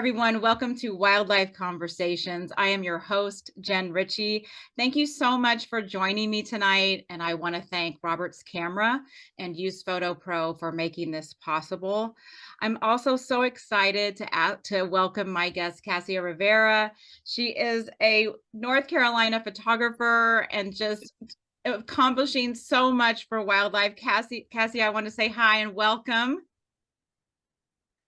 everyone. Welcome to Wildlife Conversations. I am your host, Jen Ritchie. Thank you so much for joining me tonight. And I want to thank Robert's Camera and Use Photo Pro for making this possible. I'm also so excited to welcome my guest, Cassia Rivera. She is a North Carolina photographer and just accomplishing so much for wildlife. Cassie, I want to say hi and welcome.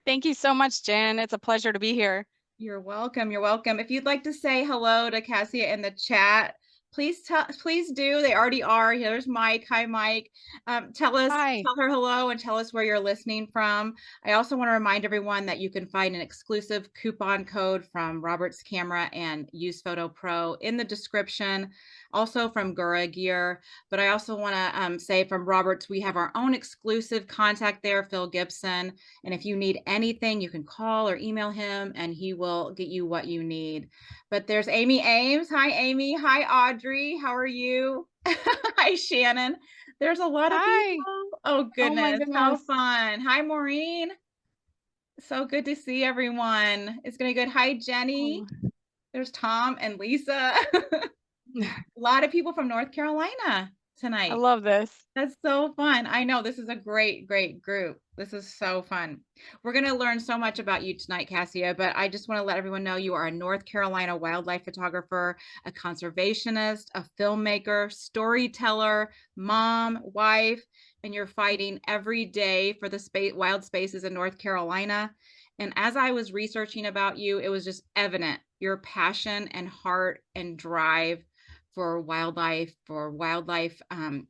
Thank you so much, Jen. It's a pleasure to be here. You're welcome. You're welcome. If you'd like to say hello to Cassia in the chat, please do. They already are. Here's Mike. Hi, Mike. Tell her hello and tell us where you're listening from. I also want to remind everyone that you can find an exclusive coupon code from Robert's Camera and Use Photo Pro in the description, also from Gura Gear. But I also want to say from Robert's, we have our own exclusive contact there, Phil Gibson. And if you need anything, you can call or email him and he will get you what you need. But there's Amy Ames. Hi, Amy. Hi, Audrey. How are you? Hi, Shannon. There's a lot of people. Oh, goodness. How fun. Hi, Maureen. So good to see everyone. It's going to be good. Hi, Jenny. There's Tom and Lisa. A lot of people from North Carolina tonight. I love this. That's so fun. I know this is a great group. This is so fun. We're going to learn so much about you tonight, Cassia, but I just want to let everyone know you are a North Carolina wildlife photographer, a conservationist, a filmmaker, storyteller, mom, wife, and you're fighting every day for the wild spaces in North Carolina. And as I was researching about you, it was just evident your passion and heart and drive for wildlife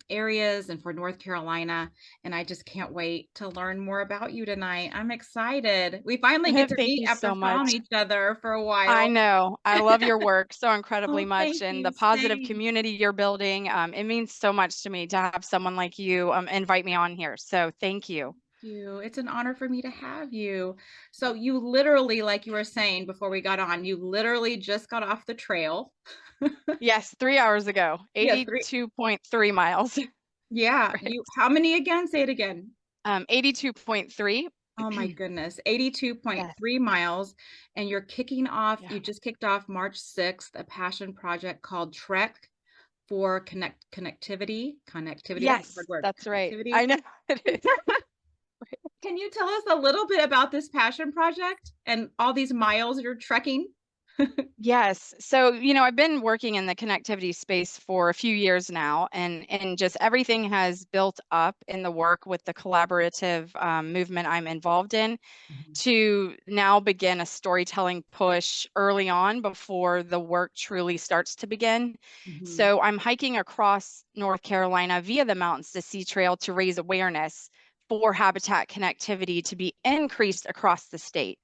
areas and for North Carolina. And I just can't wait to learn more about you tonight. I'm excited. We finally get to meet after following each other for a while. I know. I love your work so incredibly much and the positive community you're building. It means so much to me to have someone like you invite me on here. So thank you. It's an honor for me to have you. So you literally, like you were saying before we got on, you literally just got off the trail. Yes, 3 hours ago, 82.3 miles. Yeah. Right. How many again? Say it again. 82.3. Oh my goodness. 82.3 miles. And you're kicking off, you just kicked off March 6th, a passion project called Trek for Connectivity. Yes, that's right. I know it is. Can you tell us a little bit about this passion project and all these miles you're trekking? Yes. So, I've been working in the connectivity space for a few years now, and just everything has built up in the work with the collaborative movement I'm involved in to now begin a storytelling push early on before the work truly starts to begin. So I'm hiking across North Carolina via the Mountains to Sea Trail to raise awareness for habitat connectivity to be increased across the state.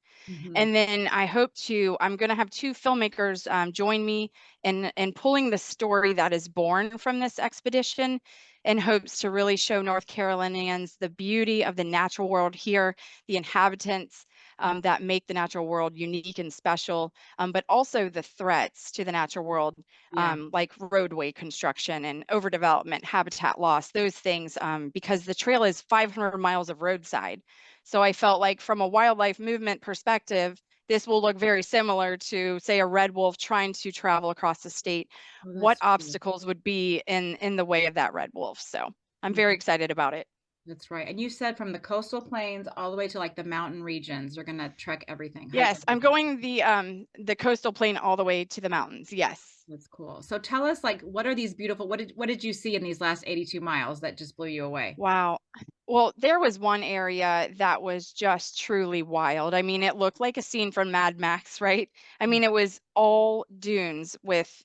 And then I'm going to have two filmmakers join me in pulling the story that is born from this expedition in hopes to really show North Carolinians the beauty of the natural world here, the inhabitants that make the natural world unique and special, but also the threats to the natural world, like roadway construction and overdevelopment, habitat loss, those things, because the trail is 500 miles of roadside. So I felt like from a wildlife movement perspective, this will look very similar to, say, a red wolf trying to travel across the state. What obstacles would be in the way of that red wolf? So I'm very excited about it. That's right. And you said from the coastal plains all the way to like the mountain regions, you're going to trek everything. Yes, I'm going the coastal plain all the way to the mountains. Yes. That's cool. So tell us, like, what are these beautiful, what did you see in these last 82 miles that just blew you away? Wow. Well, there was one area that was just truly wild. I mean, it looked like a scene from Mad Max, right? I mean, it was all dunes with,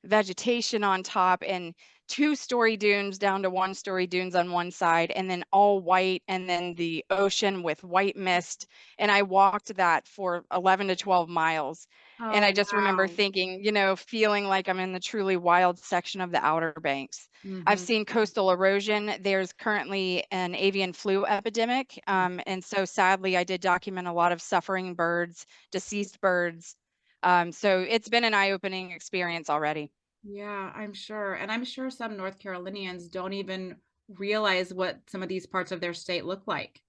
vegetation on top and 2-story dunes down to 1-story dunes on one side, and then all white, and then the ocean with white mist. And I walked that for 11 to 12 miles. And I just remember thinking, feeling like I'm in the truly wild section of the Outer Banks. I've seen coastal erosion. There's currently an avian flu epidemic. And so sadly, I did document a lot of suffering birds, deceased birds. So it's been an eye-opening experience already. Yeah, I'm sure. And I'm sure some North Carolinians don't even realize what some of these parts of their state look like.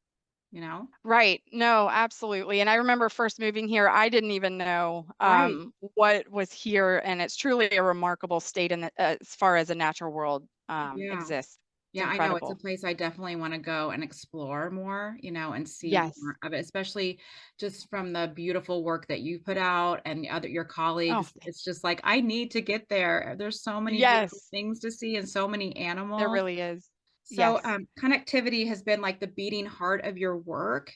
you know? Right. No, absolutely. And I remember first moving here, I didn't even know Right. what was here, and it's truly a remarkable state in the, as far as a natural world Yeah. exists. It's Yeah, I know it's a incredible. place I definitely wanna go and explore more, and see Yes. more of it, especially just from the beautiful work that you put out and your Oh, colleagues. It's just like, I need to get there. There's so many beautiful yes, things to see and so many there animals. really is. So, Yes. connectivity has been like the beating heart of your work.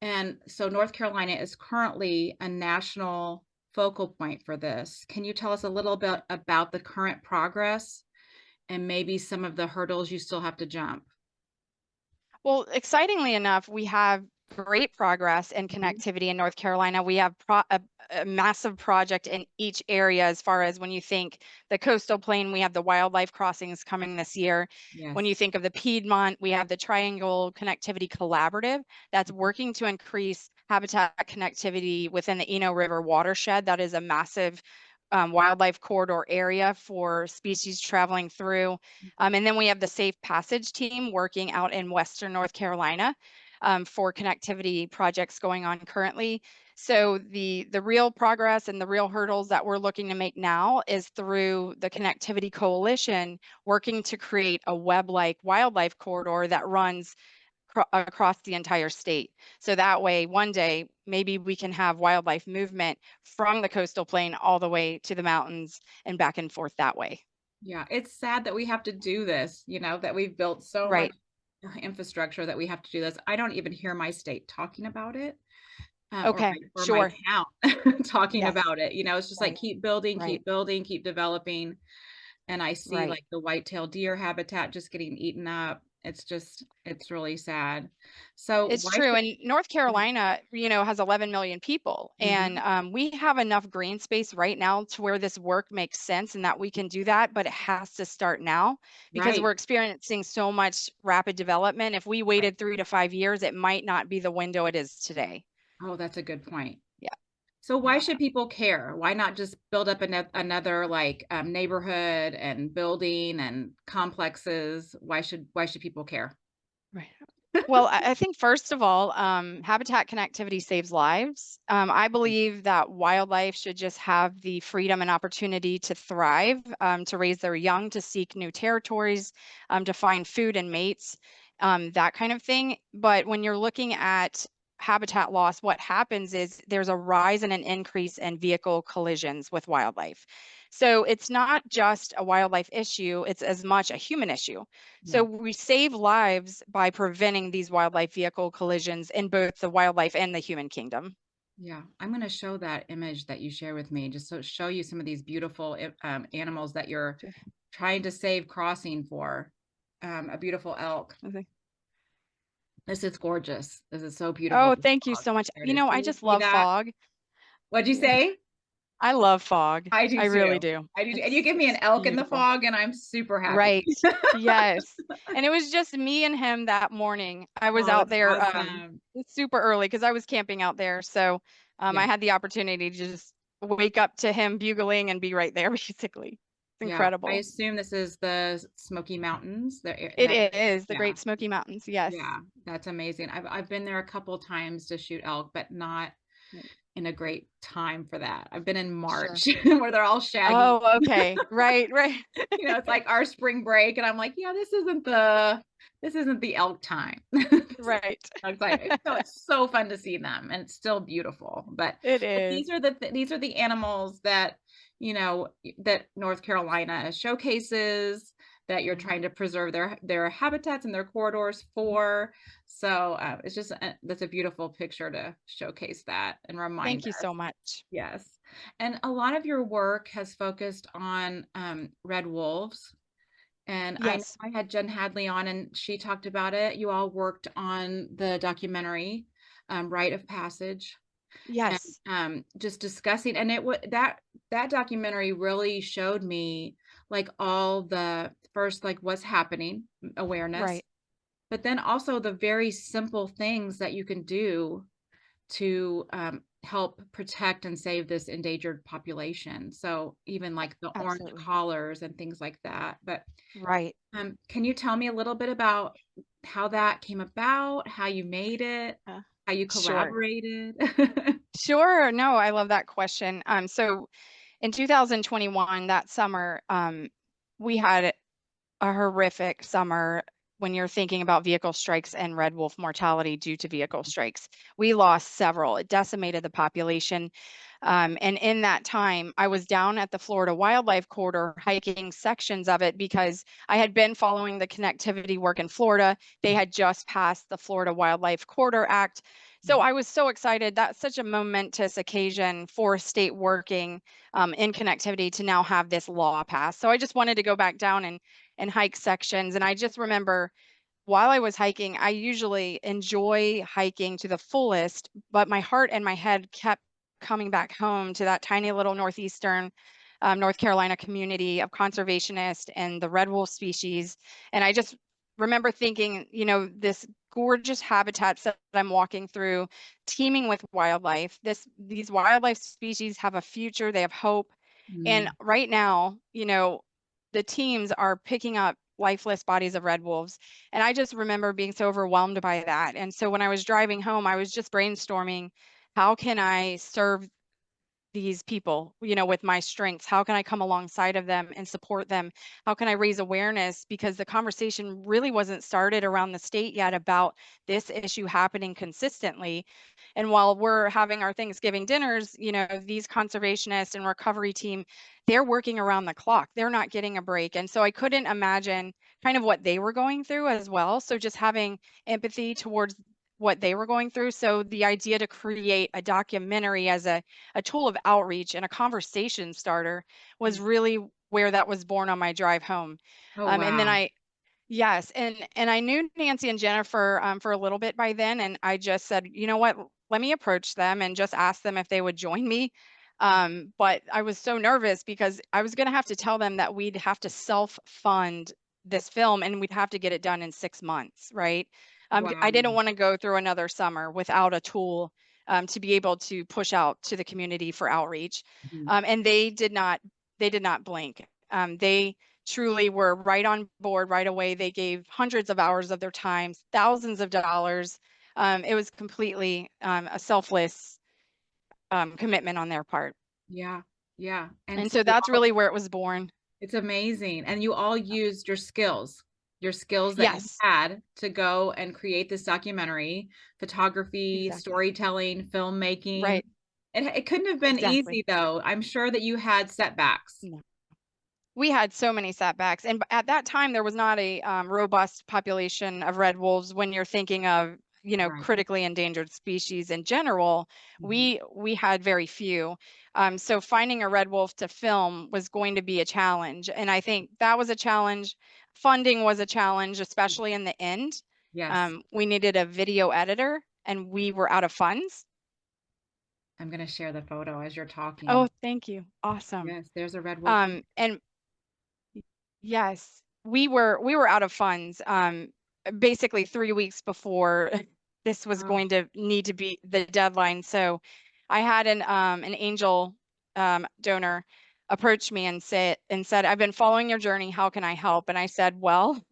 And so North Carolina is currently a national focal point for this. Can you tell us a little bit about the current progress and maybe some of the hurdles you still have to jump? Well, excitingly enough, we have great progress in Mhm. connectivity in North Carolina. We have a massive project in each area as far as when you think the coastal plain, we have the wildlife crossings coming this year. When you Yes. think of the Piedmont, we have the Triangle Connectivity Collaborative that's Mhm. working to increase habitat connectivity within the Eno River watershed. That is a massive wildlife corridor area for species traveling through. And then we have the Safe Passage team working out in Western North Carolina for connectivity projects going on currently. So the real progress and the real hurdles that we're looking to make now is through the Connectivity Coalition working to create a web-like wildlife corridor that runs across the entire state. So that way, one day, maybe we can have wildlife movement from the coastal plain all the way to the mountains and back and forth that way. Yeah, it's sad that we have to do this, that we've built so much Right. infrastructure that we have to do this. I don't even hear my state talking about it, Okay. or my Sure. town talking Yes. about it. It's just like Right. Right. keep building, keep developing. And I see Right. like the white-tailed deer habitat just getting eaten up. It's really sad. So It's why true. should And North Carolina, has 11 million people. And Mhm. we have enough green space right now to where this work makes sense and that we can do that. But it has to start now because Right, we're experiencing so much rapid development. If we right. waited 3 to 5 years, it might not be the window it is today. Oh, that's a good point. Yeah. So why Yeah. should people care? Why not just build up another like neighborhood and building and complexes? Why should people care? Right. Well, I think first of all, habitat connectivity saves lives. I believe that wildlife should just have the freedom and opportunity to thrive, to raise their young, to seek new territories, to find food and mates, that kind of thing. But when you're looking at habitat loss, what happens is there's a rise and an increase in vehicle collisions with wildlife. So it's not just a wildlife issue, it's as much a human issue. Yeah. So we save lives by preventing these wildlife vehicle collisions in both the wildlife and the human kingdom. Yeah, I'm going to show that image that you share with me, just so show you some of these beautiful animals that you're Sure. trying to save crossing for. A beautiful elk. Okay. This is gorgeous. This is so beautiful. Oh, This thank you fog. so much. There it is. I Can you just see love that? fog. What'd you Yeah, say? I love fog. I do I really too. do. I do too. And you It's give me an it's elk in the beautiful. fog, and I'm super happy. Right. Yes. And it was just me and him that morning. I was Oh, out that's there awesome. super early because I was camping out there. So Yeah. I had the opportunity to just wake up to him bugling and be right there basically. It's Yeah. I incredible. assume this is the Smoky Mountains, It that area. is the Yeah. Great Smoky Mountains. Yes. Yeah. That's amazing. I've been there a couple times to shoot elk, but not Right. in a great time for that. I've been in Sure. March where they're all shaggy. Oh, okay. Right, right. It's like our spring break, and I'm like, yeah, this isn't the elk time. Right. Elk time. It's so fun to see them, and it's still beautiful. It But is. these are the animals that that North Carolina showcases, that you're Mhm. trying to preserve their habitats and their corridors for. So it's just that's a beautiful picture to showcase that and remind Thank you us. so much. Yes. And a lot of your work has focused on red wolves. And I know Yes. I had Jen Hadley on, and she talked about it. You all worked on the documentary, Rite of Passage, and Yes. just discussing. And that documentary really showed me like all the first, like what's happening, awareness, Right. but then also the very simple things that you can do to help protect and save this endangered population. So even like the orange Absolutely. collars and things like that. But Right. can you tell me a little bit about how that came about, how you made it, Uh, how you sure. collaborated? Sure. No, I love that question. So in 2021, that summer, we had a horrific summer when you're thinking about vehicle strikes and red wolf mortality due to vehicle strikes. We lost several. It decimated the population. And in that time, I was down at the Florida Wildlife Corridor hiking sections of it because I had been following the connectivity work in Florida. They had just passed the Florida Wildlife Corridor Act. So I was so excited. That's such a momentous occasion for state working in connectivity to now have this law passed. So I just wanted to go back down and hike sections. And I just remember while I was hiking, I usually enjoy hiking to the fullest, but my heart and my head kept coming back home to that tiny little northeastern North Carolina community of conservationists and the red wolf species. And I just remember thinking, this gorgeous habitats that I'm walking through, teeming with wildlife. These wildlife species have a future, they have hope. And Mm, right now, the teams are picking up lifeless bodies of red wolves. And I just remember being so overwhelmed by that. And so when I was driving home, I was just brainstorming, how can I serve these people, with my strengths? How can I come alongside of them and support them? How can I raise awareness? Because the conversation really wasn't started around the state yet about this issue happening consistently. And while we're having our Thanksgiving dinners, these conservationists and recovery team, they're working around the clock. They're not getting a break. And so I couldn't imagine kind of what they were going through as well. So just having empathy towards what they were going through. So the idea to create a documentary as a tool of outreach and a conversation starter was mm. really where that was born on my drive home. Oh, And then wow. yes, and I knew Nancy and Jennifer for a little bit by then, and I just said, you know what, let me approach them and just ask them if they would join me. But I was so nervous because I was going to have to tell them that we'd have to self-fund this film and we'd have to get it done in 6 months, right? I Wow. didn't want to go through another summer without a tool to be able to push out to the community for outreach. Mhm. And they did not blink. They truly were right on board right away. They gave hundreds of hours of their time, thousands of dollars. It was completely a selfless commitment on their part. Yeah. Yeah. And And so so you that's all, really where it was born. it's amazing. And you all used your skills that you Yes, had to go and create this documentary, photography, exactly. storytelling, filmmaking. Right, It couldn't have been exactly. easy though. I'm sure that you had setbacks. No. We had so many setbacks. And at that time, there was not a robust population of red wolves when you're thinking of, Right. critically endangered species in general. Mhm. We had very few. So finding a red wolf to film was going to be a challenge. And I think that was a challenge. Funding was a challenge, especially in the end. Yes. We needed a video editor and we were out of funds. I'm going to share the photo as you're Oh, talking. thank you. Awesome. Yes, there's a red wolf. And yes, we were out of funds basically 3 weeks before this was Oh, going to need to be the deadline. So I had an angel donor approach me and said, "I've been following your journey. How can I help?" And I said, "Well,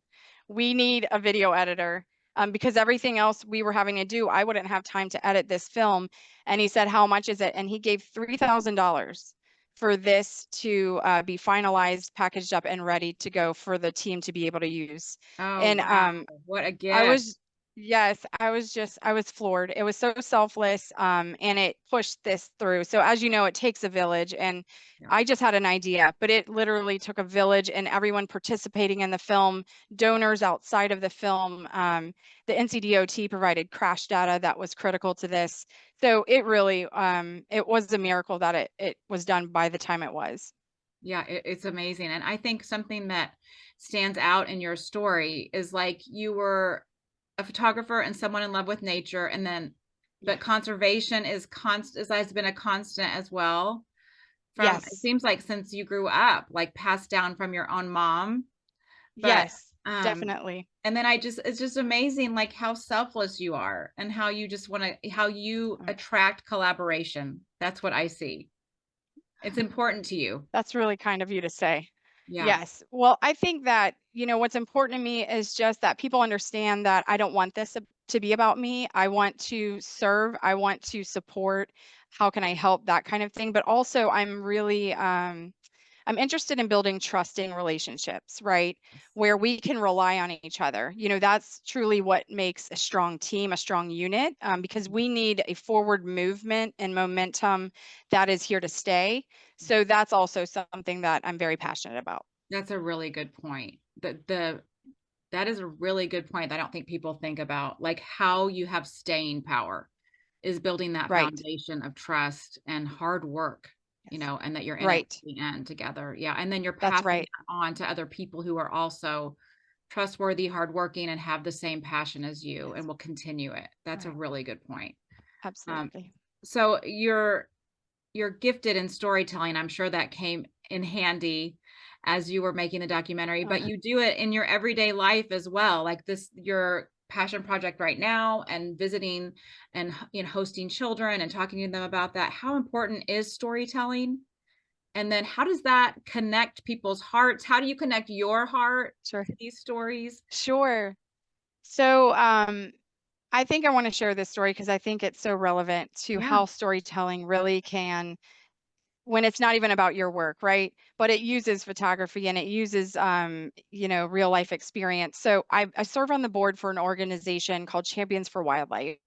we need a video editor because everything else we were having to do, I wouldn't have time to edit this film." And he said, "How much is it?" And he gave $3,000 for this to be finalized, packaged up, and ready to go for the team to be able to use. oh, And wow. What a I gift. was, yes, I was floored. It was so selfless, and it pushed this through. So as you know, it takes a village, and Yeah. I just had an idea, but it literally took a village and everyone participating in the film, donors outside of the film. The NCDOT provided crash data that was critical to this. So it really, it was a miracle that it was done by the time it was. Yeah, it's amazing. And I think something that stands out in your story is like you were a photographer and someone in love with nature, and then Yeah. but conservation has been a constant as well. From it Yes. seems like since you grew up, like passed down from your own mom. But Yes, um definitely. and then it's just amazing like how selfless you are and how you just want to how you attract collaboration. That's what I see. It's important to you. That's really kind of you to say. Yeah. Yes. Well, I think that, what's important to me is just that people understand that I don't want this to be about me. I want to serve, I want to support. How can I help? That kind of thing. But also, I'm interested in building trusting relationships, right? Where we can rely on each other. That's truly what makes a strong team, a strong unit, because we need a forward movement and momentum that is here to stay. So that's also something that I'm very passionate about. That's a really good point. That is a really good point that I don't think people think about, like how you have staying power is building that Right. foundation of trust and hard work, Yes. and that you're in it Right. at the end together. Yeah. And then you're That's passing right. that on to other people who are also trustworthy, hardworking, and have the same passion as you and Yes. will continue it. That's a Right. really good point. Um, Absolutely. so you're gifted in storytelling. I'm sure that came in handy as you were making the documentary, but Uh, you do it in your everyday life as well. Like this, your passion project right now and visiting and hosting children and talking to them about that. How important is storytelling? And then how does that connect people's hearts? How do you connect your heart sure. to these stories? Sure. So, I think I want to share this story because I think it's so relevant to Yeah. how storytelling really can, when it's not even about your work, right? But it uses photography and it uses, real life experience. So I serve on the board for an organization called Champions for Wildlife,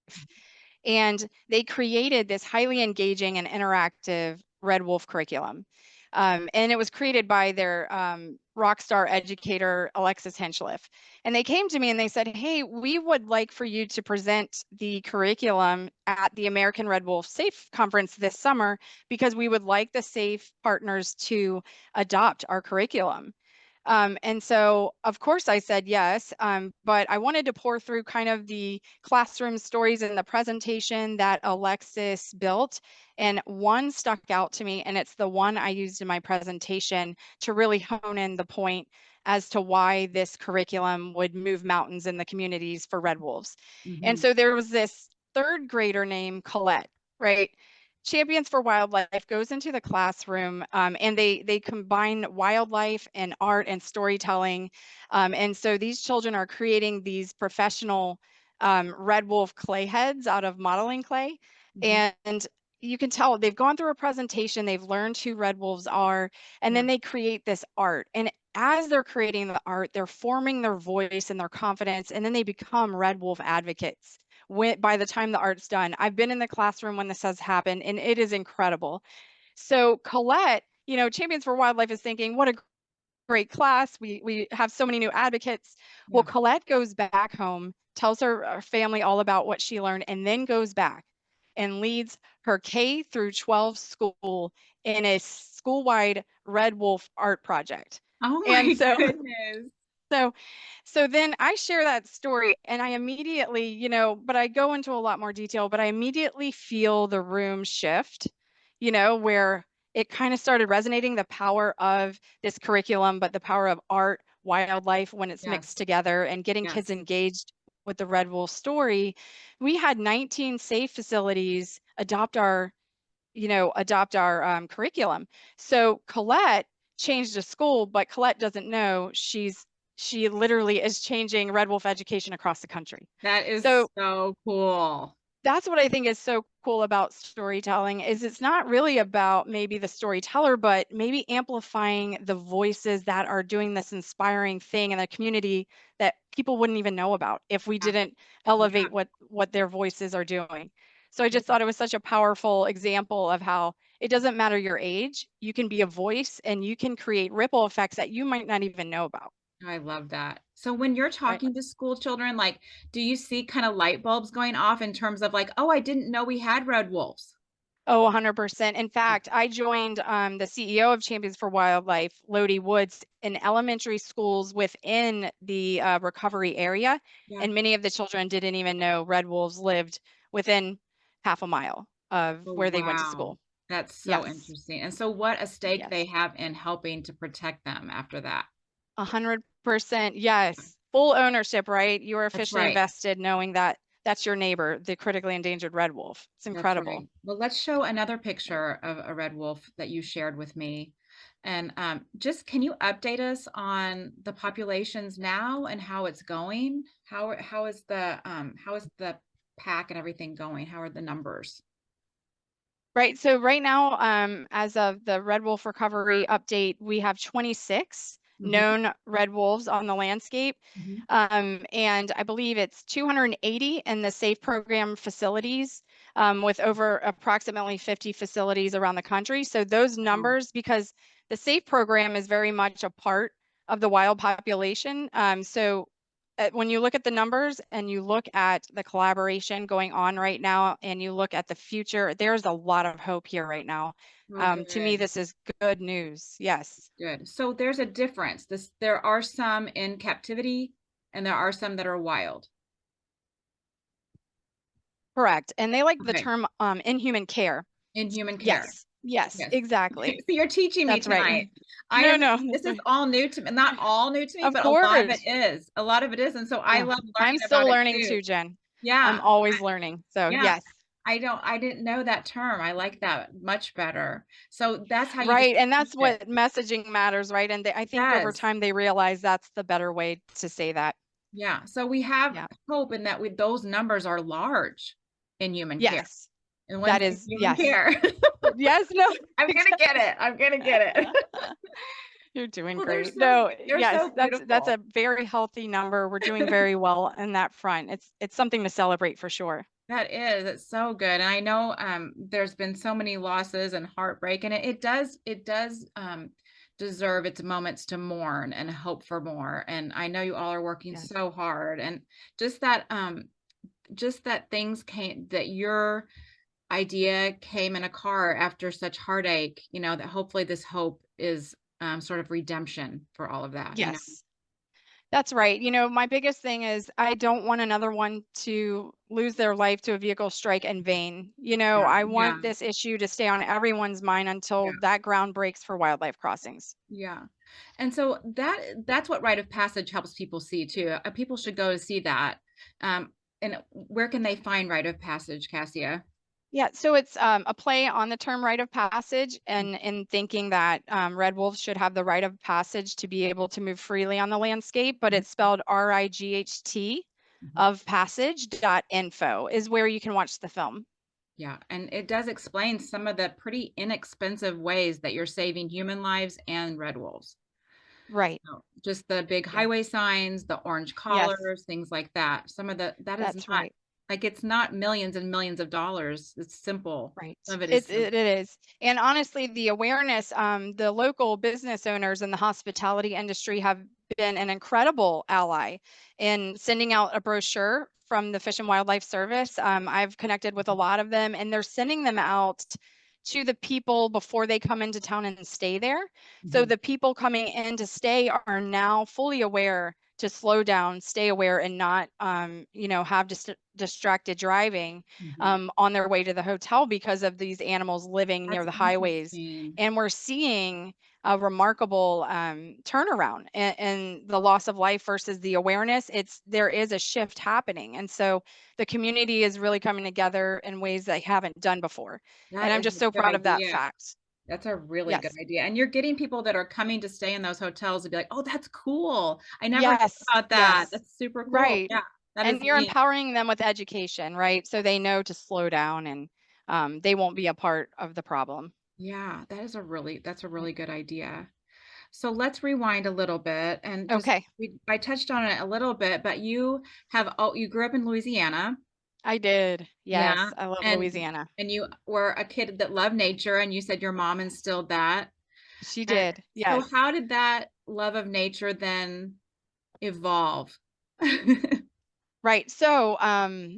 and they created this highly engaging and interactive Red Wolf curriculum. And it was created by their rock star educator, Alexis Henchliff. And they came to me and they said, hey, we would like for you to present the curriculum at the American Red Wolf Safe Conference this summer because we would like the Safe partners to adopt our curriculum. And so, of course, I said yes, but I wanted to pour through kind of the classroom stories in the presentation that Alexis built. And one stuck out to me, and it's the one I used in my presentation to really hone in the point as to why this curriculum would move mountains in the communities for red wolves. And Hmm. so there was this third grader named Colette, right? Champions for Wildlife goes into the classroom, and they combine wildlife and art and storytelling. And so these children are creating these professional red wolf clay heads out of modeling clay. Hmm. And you can tell they've gone through a presentation, they've learned who red wolves are, and Yeah. then they create this art. And as they're creating the art, they're forming their voice and their confidence, and then they become red wolf advocates by the time the art's done. I've been in the classroom when this has happened, and it is incredible. So Colette, Champions for Wildlife is thinking, what a great class. We have so many new advocates. Well, Yeah. Colette goes back home, tells her family all about what she learned, and then goes back and leads her K through 12 school in a school-wide Red Wolf art project. Oh And my so goodness. so so then I share that story and I immediately, but I go into a lot more detail, but I immediately feel the room shift, where it kind of started resonating the power of this curriculum, but the power of art, wildlife when it's mixed Yes. together and getting kids Yes. engaged with the Red Wolf story. We had 19 safe facilities adopt our curriculum. So Colette changed a school, but Colette doesn't know she literally is changing Red Wolf education across the country. That is So so cool. that's what I think is so cool about storytelling is it's not really about maybe the storyteller, but maybe amplifying the voices that are doing this inspiring thing in the community that people wouldn't even know about if we Yeah. didn't Yeah. elevate what their voices are doing. So I just thought it was such a powerful example of how it doesn't matter your age, you can be a voice and you can create ripple effects that you might not even know about, I love that. So when you're right? talking to school children, like, do you see kind of light bulbs going off in terms of like, oh, I didn't know we had red wolves? Oh, 100%. In fact, I joined the CEO of Champions for Wildlife, Lodi Woods, in elementary schools within the recovery area. Yeah. And many of the children didn't even know red wolves lived within half a mile of Oh, where they went to wow. school. That's so Yes. interesting. And so what a stake they Yes. have in helping to protect them after that. 100%. Yes. Full ownership, right? You are That's officially right. invested knowing that that's your neighbor, the critically endangered red wolf. It's That's incredible. right. Well, let's show another picture of a red wolf that you shared with me. And just can you update us on the populations now and how it's going? How is the pack and everything going? How are the numbers? Right. So right now, as of the red wolf recovery update, we have 26 Hmm. known red wolves on the landscape. Hmm. And I believe it's 280 in the SAFE program facilities, with over approximately 50 facilities around the country. So those numbers, because the SAFE program is very much a part of the wild population. When you look at the numbers and you look at the collaboration going on right now and you look at the future, there's a lot of hope here right now. Oh, To me, good. this is good news. Yes, Good. So there's a difference. There are some in captivity and there are some that are wild. correct. And they like the Okay. term inhuman care. In human care. Yes, yes, Yes. exactly. So you're teaching me That's right. tonight. I No, am, no, this that's is right. all new to me, not all new to me, Of but a lot of it course. is. A lot of it is. And so I Yeah, love I'm learning still about it learning too. too, Jen. I'm Yeah. always learning. So Yeah. yes. I didn't know that term. I like that much better. So that's how you Right. And distinguish that's it. what messaging matters, right? And I think over Yes. time they realize that's the better way to say that. Yeah. So we have Yeah. hope in that those numbers are large in human care. Yes. And That one's in is, human yes. care. Yes, no, I'm gonna get exactly. it. I'm gonna get it. You're doing Well, great. No, they're yes, so that's beautiful. a very healthy number. We're doing very well in that front. It's something to celebrate for sure. That is, it's so good. And I know there's been so many losses and heartbreak, and it does deserve its moments to mourn and hope for more. And I know you all are working Yes. so hard. And just that things came, that your idea came in a car after such heartache, that hopefully this hope is sort of redemption for all of that. Yes. That's right. My biggest thing is I don't want another one to lose their life to a vehicle strike in vain. Yeah, I yeah, want this issue to stay on everyone's mind yeah, until that ground breaks for wildlife crossings. yeah. And so that's what rite of passage helps people see too. People should go to see that. And where can they find rite of passage, Cassia? Yeah, so it's a play on the term rite of passage, and in thinking that red wolves should have the rite of passage to be able to move freely on the landscape, but it's spelled RIGHT Mhm. of passage.info is where you can watch the film. Yeah, and it does explain some of the pretty inexpensive ways that you're saving human lives and red wolves. Right. So just the big Yeah. highway signs, the orange Yes, collars, things like that. That is that's not, right. like, it's not millions and millions of dollars. It's simple. Right. Some of it is It simple. is. And honestly, the awareness, the local business owners in the hospitality industry have been an incredible ally in sending out a brochure from the Fish and Wildlife Service. I've connected with a lot of them, and they're sending them out to the people before they come into town and stay there. So Mhm. the people coming in to stay are now fully aware to slow down, stay aware, and not, have distracted driving Mhm. on their way to the hotel because of these animals living near That's the highways. interesting. And we're seeing a remarkable turnaround in the loss of life versus the awareness. There is a shift happening. And so the community is really coming together in ways they haven't done before. And That I'm is just a so good proud of that idea. fact. That's a really good Yes. idea. And you're getting people that are coming to stay in those hotels to be like, oh, that's cool. I never thought Yes. about that. Yes. That's super cool. Right. Yeah, that is And you're neat. empowering them with education, right? So they know to slow down and they won't be a part of the problem. Yeah, that's a Right. really good idea. So let's rewind a little bit and just Okay. I touched on it a little bit, but you grew up in Louisiana. I did. Yeah. Yes, I love And Louisiana. you were a kid that loved nature, and you said your mom instilled that. She And did. so Yes. how did that love of nature then evolve? Right. So,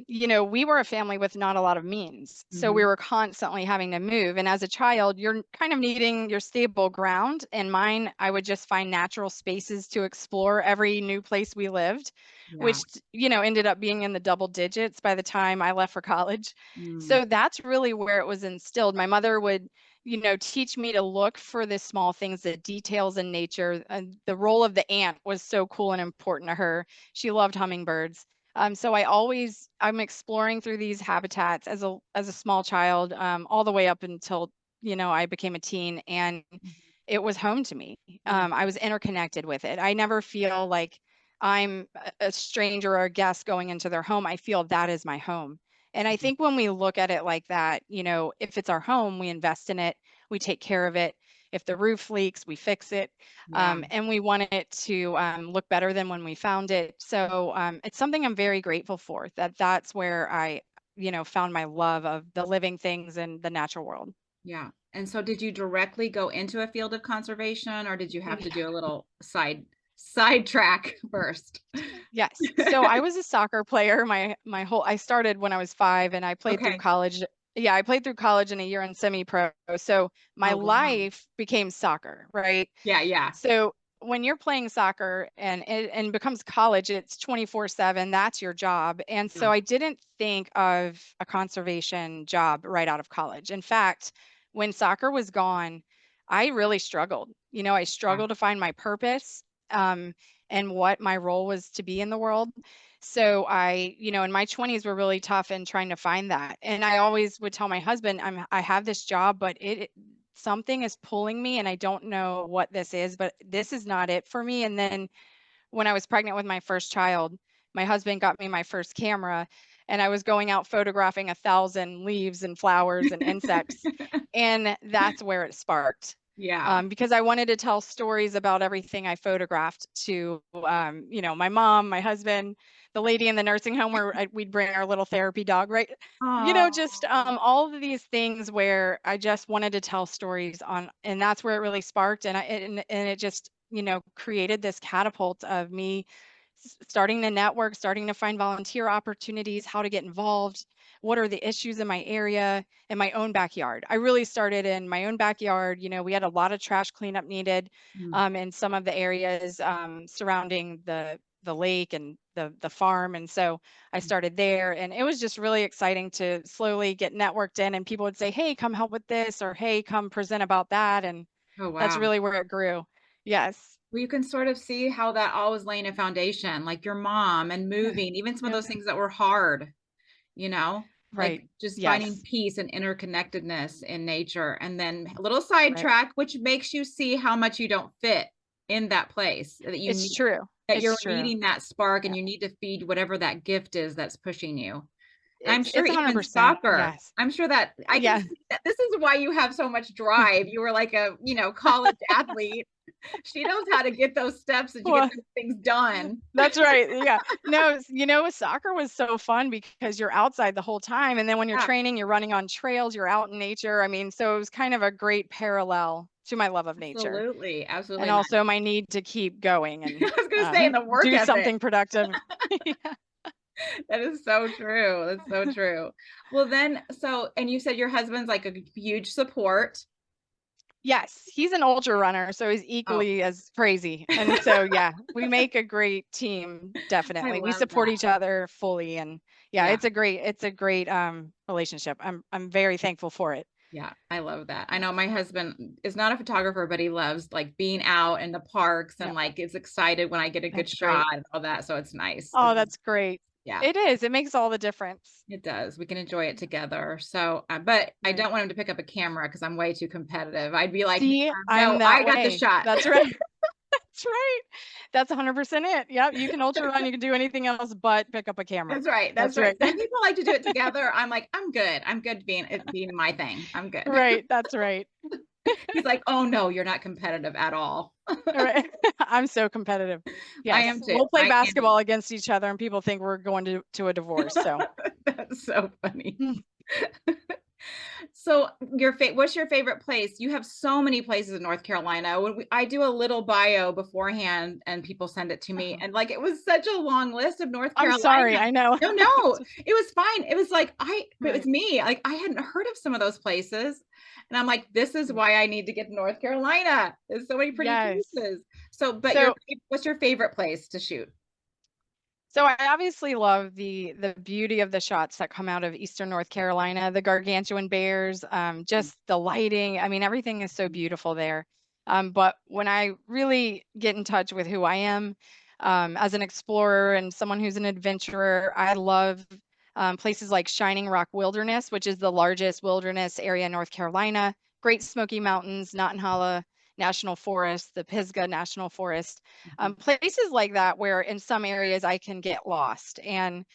we were a family with not a lot of means. So we Mhm. were constantly having to move. And as a child, you're kind of needing your stable ground. And mine, I would just find natural spaces to explore every new place we lived, Yeah. which, ended up being in the double digits by the time I left for college. Mm. So that's really where it was instilled. My mother would, teach me to look for the small things, the details in nature. And the role of the ant was so cool and important to her. She loved hummingbirds. So I'm exploring through these habitats as a small child, all the way up until, I became a teen, and Mhm. it was home to me. Yeah. I was interconnected with it. I never feel like I'm a stranger or a guest going into their home. I feel that is my home. And I Mhm. think when we look at it like that, if it's our home, we invest in it, we take care of it. If the roof leaks, we fix it. Yeah. And we want it to look better than when we found it. So it's something I'm very grateful for, that's where I, found my love of the living things and the natural world. Yeah. And so did you directly go into a field of conservation, or did you have to do a little sidetrack first? Yes. So I was a soccer player. I started when I was 5, and I played through Okay. college. Yeah, I played through college and a year in semi-pro. So my Oh, wow. life became soccer, right? Yeah, yeah. So when you're playing soccer and it becomes college, it's 24/7. That's your job. And Yeah. so I didn't think of a conservation job right out of college. In fact, when soccer was gone, I really struggled. I Yeah. struggled to find my purpose, um, and what my role was to be in the world. So in my 20s were really tough in trying to find that. And I always would tell my husband, I have this job, but something is pulling me, and I don't know what this is, but this is not it for me. And then when I was pregnant with my first child, my husband got me my first camera, and I was going out photographing 1,000 leaves and flowers and insects. And that's where it sparked. Yeah. Because I wanted to tell stories about everything I photographed to, my mom, my husband, the lady in the nursing home where we'd bring our little therapy dog, right? Just Oh, all of these things where I just wanted to tell stories and that's where it really sparked. And it just, created this catapult of me starting to network, starting to find volunteer opportunities, how to get involved, what are the issues in my area, in my own backyard. I really started in my own backyard. We had a lot of trash cleanup needed mm, in some of the areas surrounding the lake and the farm. And so I mm. started there, and it was just really exciting to slowly get networked in, and people would say, "Hey, come help with this," or "Hey, come present about that." And Oh, that's wow. really where it grew. Yes. Well, you can sort of see how that all was laying a foundation, like your mom and Yeah. moving, even some of Yep. those things that were hard, you know, like Right. just finding Yes. peace and interconnectedness in nature. And then a little Right. sidetrack, which makes you see how much you don't fit in that place that you It's need, true. that you're It's true. needing that spark Yeah. and you need to feed whatever that gift is that's pushing you. And I'm sure It's even 100%. soccer, Yes. I'm sure that I can Yeah. see that this is why you have so much drive. You were like a, college athlete. She knows how to get those steps and you get Well, those things done. that's right. Yeah. No, soccer was so fun because you're outside the whole time. And then when you're Yeah, training, you're running on trails, you're out in nature. I mean, so it was kind of a great parallel to my love of nature, absolutely, and absolutely not. also my need to keep going and I was gonna say in the work do ethic. something productive. Yeah. That is so true. That's so true. Well, then, so, and you said your husband's like a huge support. Yes, he's an ultra runner, so he's Oh, equally as crazy. And so, yeah, we make a great team, I definitely. We love support that. each other fully, and yeah, Yeah. it's a great relationship. I'm very thankful for it. Yeah, I love that. I Yeah. know my husband is not a photographer, but he loves like being out in the parks and Yeah, like is excited when I get a good that's great. shot and all that. So it's nice. Oh, that's great. Yeah, It is. It makes all the difference. it does. We can enjoy it together. So, but I Right. don't want him to pick up a camera because I'm way too competitive. I'd be like, See, I'm no, that I got the way. shot. That's right. That's right. That's 100% it. Yep, you can ultra run, you can do anything else but pick up a camera. That's right. That's That's right. right. Some people like to do it together. I'm like, I'm good. I'm good being it being my thing. I'm good. Right, that's right. He's like, oh no, you're not competitive at all. All right. I'm so competitive. I Yes. am too. We'll play I am. basketball against each other and people think we're going to a divorce. So, That's so funny. mm, So what's your favorite place? You have so many places in North Carolina. I do a little bio beforehand and people send it to me uh-huh. and like it was such a long list of North I'm Carolina. sorry. I know. No, no, it was fine. It was like it was Right. me. Like I hadn't heard of some of those places. And I'm like, this is Right. why I need to get to North Carolina. There's so many pretty Yes. places. So, but So, what's your favorite place to shoot? so I obviously love the beauty of the shots that come out of Eastern North Carolina, the gargantuan bears, just the lighting. I mean, everything is so beautiful there. But when I really get in touch with who I am, As an explorer and someone who's an adventurer, I love places like Shining Rock Wilderness, which is the largest wilderness area in North Carolina, Great Smoky Mountains, Nantahala National Forest, the Pisgah National Forest, places like that where in some areas I can get lost and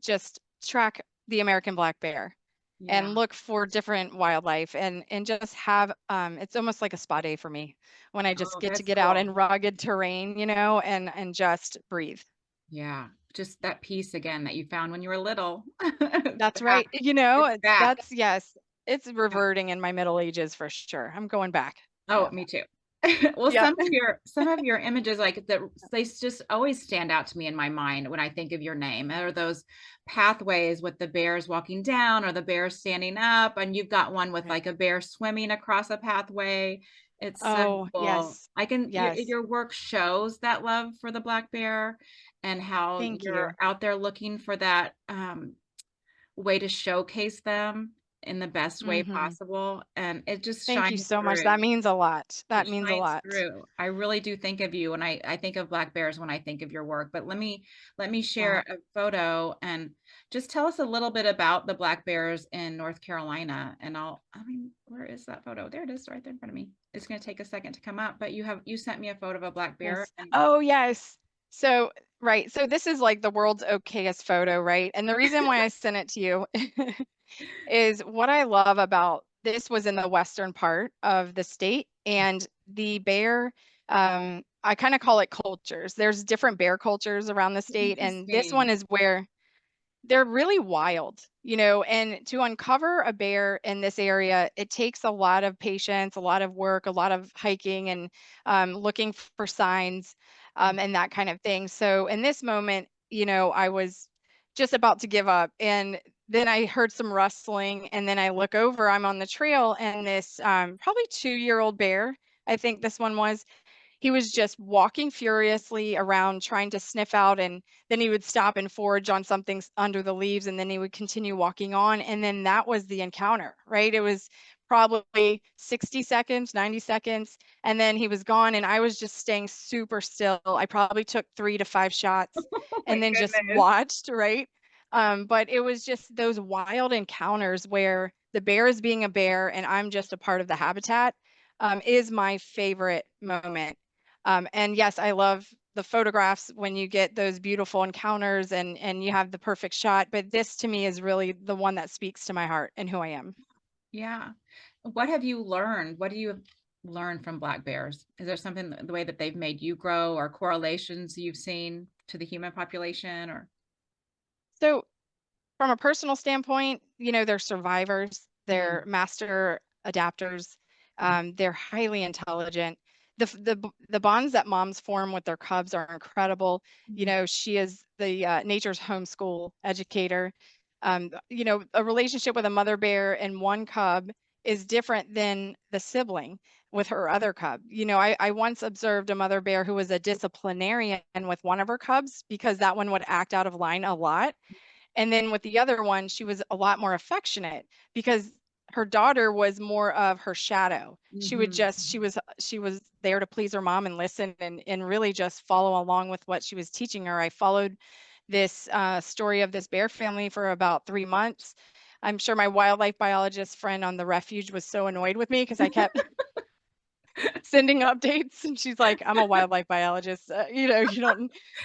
just track the American black bear Yeah. and look for different wildlife and just have it's almost like a spa day for me when I just Oh, get to that's get out cool. in rugged terrain, and just breathe. Yeah. Just that peace again that you found when you were little. It's That's back. right. It's back. That's yes, it's Yeah. reverting in my middle ages for sure. I'm going back. Oh, Yeah. me too. Well, Yep. some of your images like that they just always stand out to me in my mind when I think of your name. Or those pathways with the bears walking down or the bears standing up, and you've got one with Right. like a bear swimming across a pathway. It's so Oh, cool. yes. I can Yes. your work shows that love for the black bear and how Thank you're you. out there looking for that way to showcase them in the best way Mhm. possible, and it just Thank you shines so much. through. That means a lot. It That means a shines lot. through. I really do think of you, and I think of black bears when I think of your work, but let me share Wow. a photo and just tell us a little bit about the black bears in North Carolina, and where is that photo? There it is, right there in front of me. It's gonna take a second to come up, but you sent me a photo of a black bear Yes. and Oh, yes. So, right. So this is like the world's okayest photo, right? And the reason why I sent it to you is what I love about this was in the western part of the state, and the bear, I kind of call it cultures. There's different bear cultures around the state, and this one interesting. is where they're really wild, and to uncover a bear in this area, it takes a lot of patience, a lot of work, a lot of hiking and looking for signs and that kind of thing. So in this moment, I was just about to give up. And then I heard some rustling, and then I look over, I'm on the trail, and this probably 2-year-old bear, I think this one was, he was just walking furiously around trying to sniff out, and then he would stop and forage on something under the leaves, and then he would continue walking on, and then that was the encounter, right? It was probably 60 seconds, 90 seconds, and then he was gone, and I was just staying super still. I probably took 3 to 5 shots Oh my and then just goodness. watched, right? But it was just those wild encounters where the bear is being a bear and I'm just a part of the habitat, is my favorite moment. And yes, I love the photographs when you get those beautiful encounters and you have the perfect shot. But this to me is really the one that speaks to my heart and who I am. Yeah. What have you learned? What do you learn from black bears? Is there something the way that they've made you grow or correlations you've seen to the human population or So from a personal standpoint, they're survivors, they're Mm, master adapters, mhm, they're highly intelligent. The bonds that moms form with their cubs are incredible. mhm, She is the nature's homeschool educator. A relationship with a mother bear and one cub is different than the sibling with her other cub. I once observed a mother bear who was a disciplinarian with one of her cubs because that one would act out of line a lot, and then with the other one, she was a lot more affectionate because her daughter was more of her shadow. mhm. She was there to please her mom and listen and really just follow along with what she was teaching her. I followed this story of this bear family for about 3 months. I'm sure my wildlife biologist friend on the refuge was so annoyed with me because I kept sending updates, and she's like, I'm a wildlife biologist, you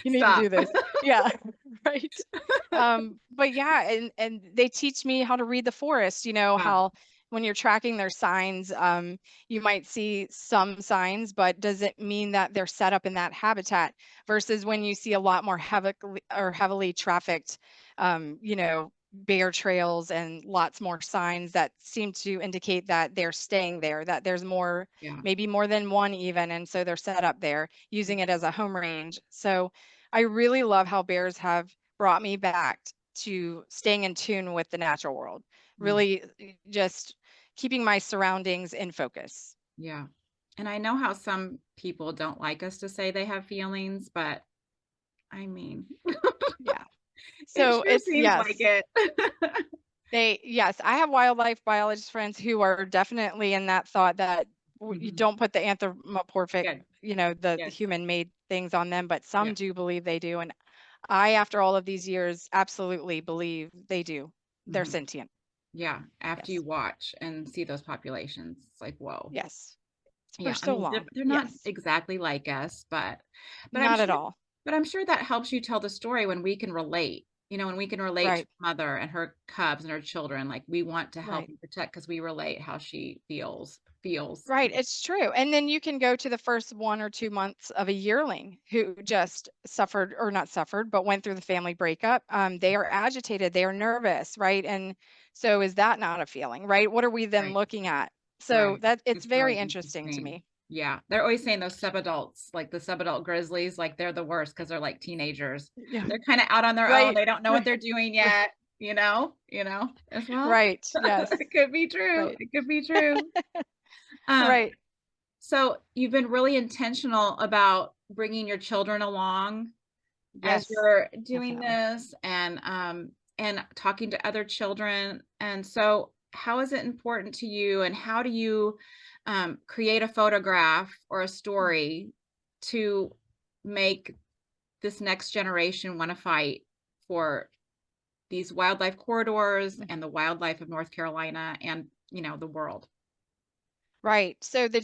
need to do Stop. this. Yeah. Right. But yeah, and they teach me how to read the forest, Wow. how when you're tracking their signs, you might see some signs, but does it mean that they're set up in that habitat versus when you see a lot more heavily trafficked, bear trails and lots more signs that seem to indicate that they're staying there, that there's more, Yeah. maybe more than one even, and so they're set up there using it as a home range. So I really love how bears have brought me back to staying in tune with the natural world, Mm, really just keeping my surroundings in focus. yeah. And I know how some people don't like us to say they have feelings, but I mean, Yeah. it So sure it's seems like yes. it. Yes, I have wildlife biologist friends who are definitely in that thought that you don't put the anthropomorphic, Good. the Yes. human-made things on them, but Yeah. some do believe they do. And I, after all of these years, absolutely believe they do. They're Mhm. sentient. Yeah. After you Yes. watch and see those populations, it's like, whoa. Yes. For Yeah, I so mean, long. they're not Yes. exactly like us, but I'm Not at sure all. but I'm sure that helps you tell the story when we can relate, when we can relate to Right. a mother and her cubs and her children, like, we want to help Right. and protect because we relate how she feels. Right, it's true. And then you can go to the first 1 or 2 months of a yearling who just suffered, or not suffered, but went through the family breakup. They are agitated, they are nervous, right? And so is that not a feeling, right? What are we then Right, looking at? So right. that it's It's very really interesting to interesting. me. Yeah, they're always saying those subadults, like the subadult grizzlies, like, they're the worst because 'cause they're like teenagers. Yeah. They're kinda out on their own, Right. they don't know what Right. they're doing Right. yet, as well. Right. Yes. It could be true, Right. it could be true. Um, Right. so you've been really intentional about bringing your children along as Yes. you're doing Definitely. this and talking to other children. And so how is it important to you and how do you create a photograph or a Mm, story to make this next generation want to fight for these wildlife corridors mm. and the wildlife of North Carolina and the world? Right. So the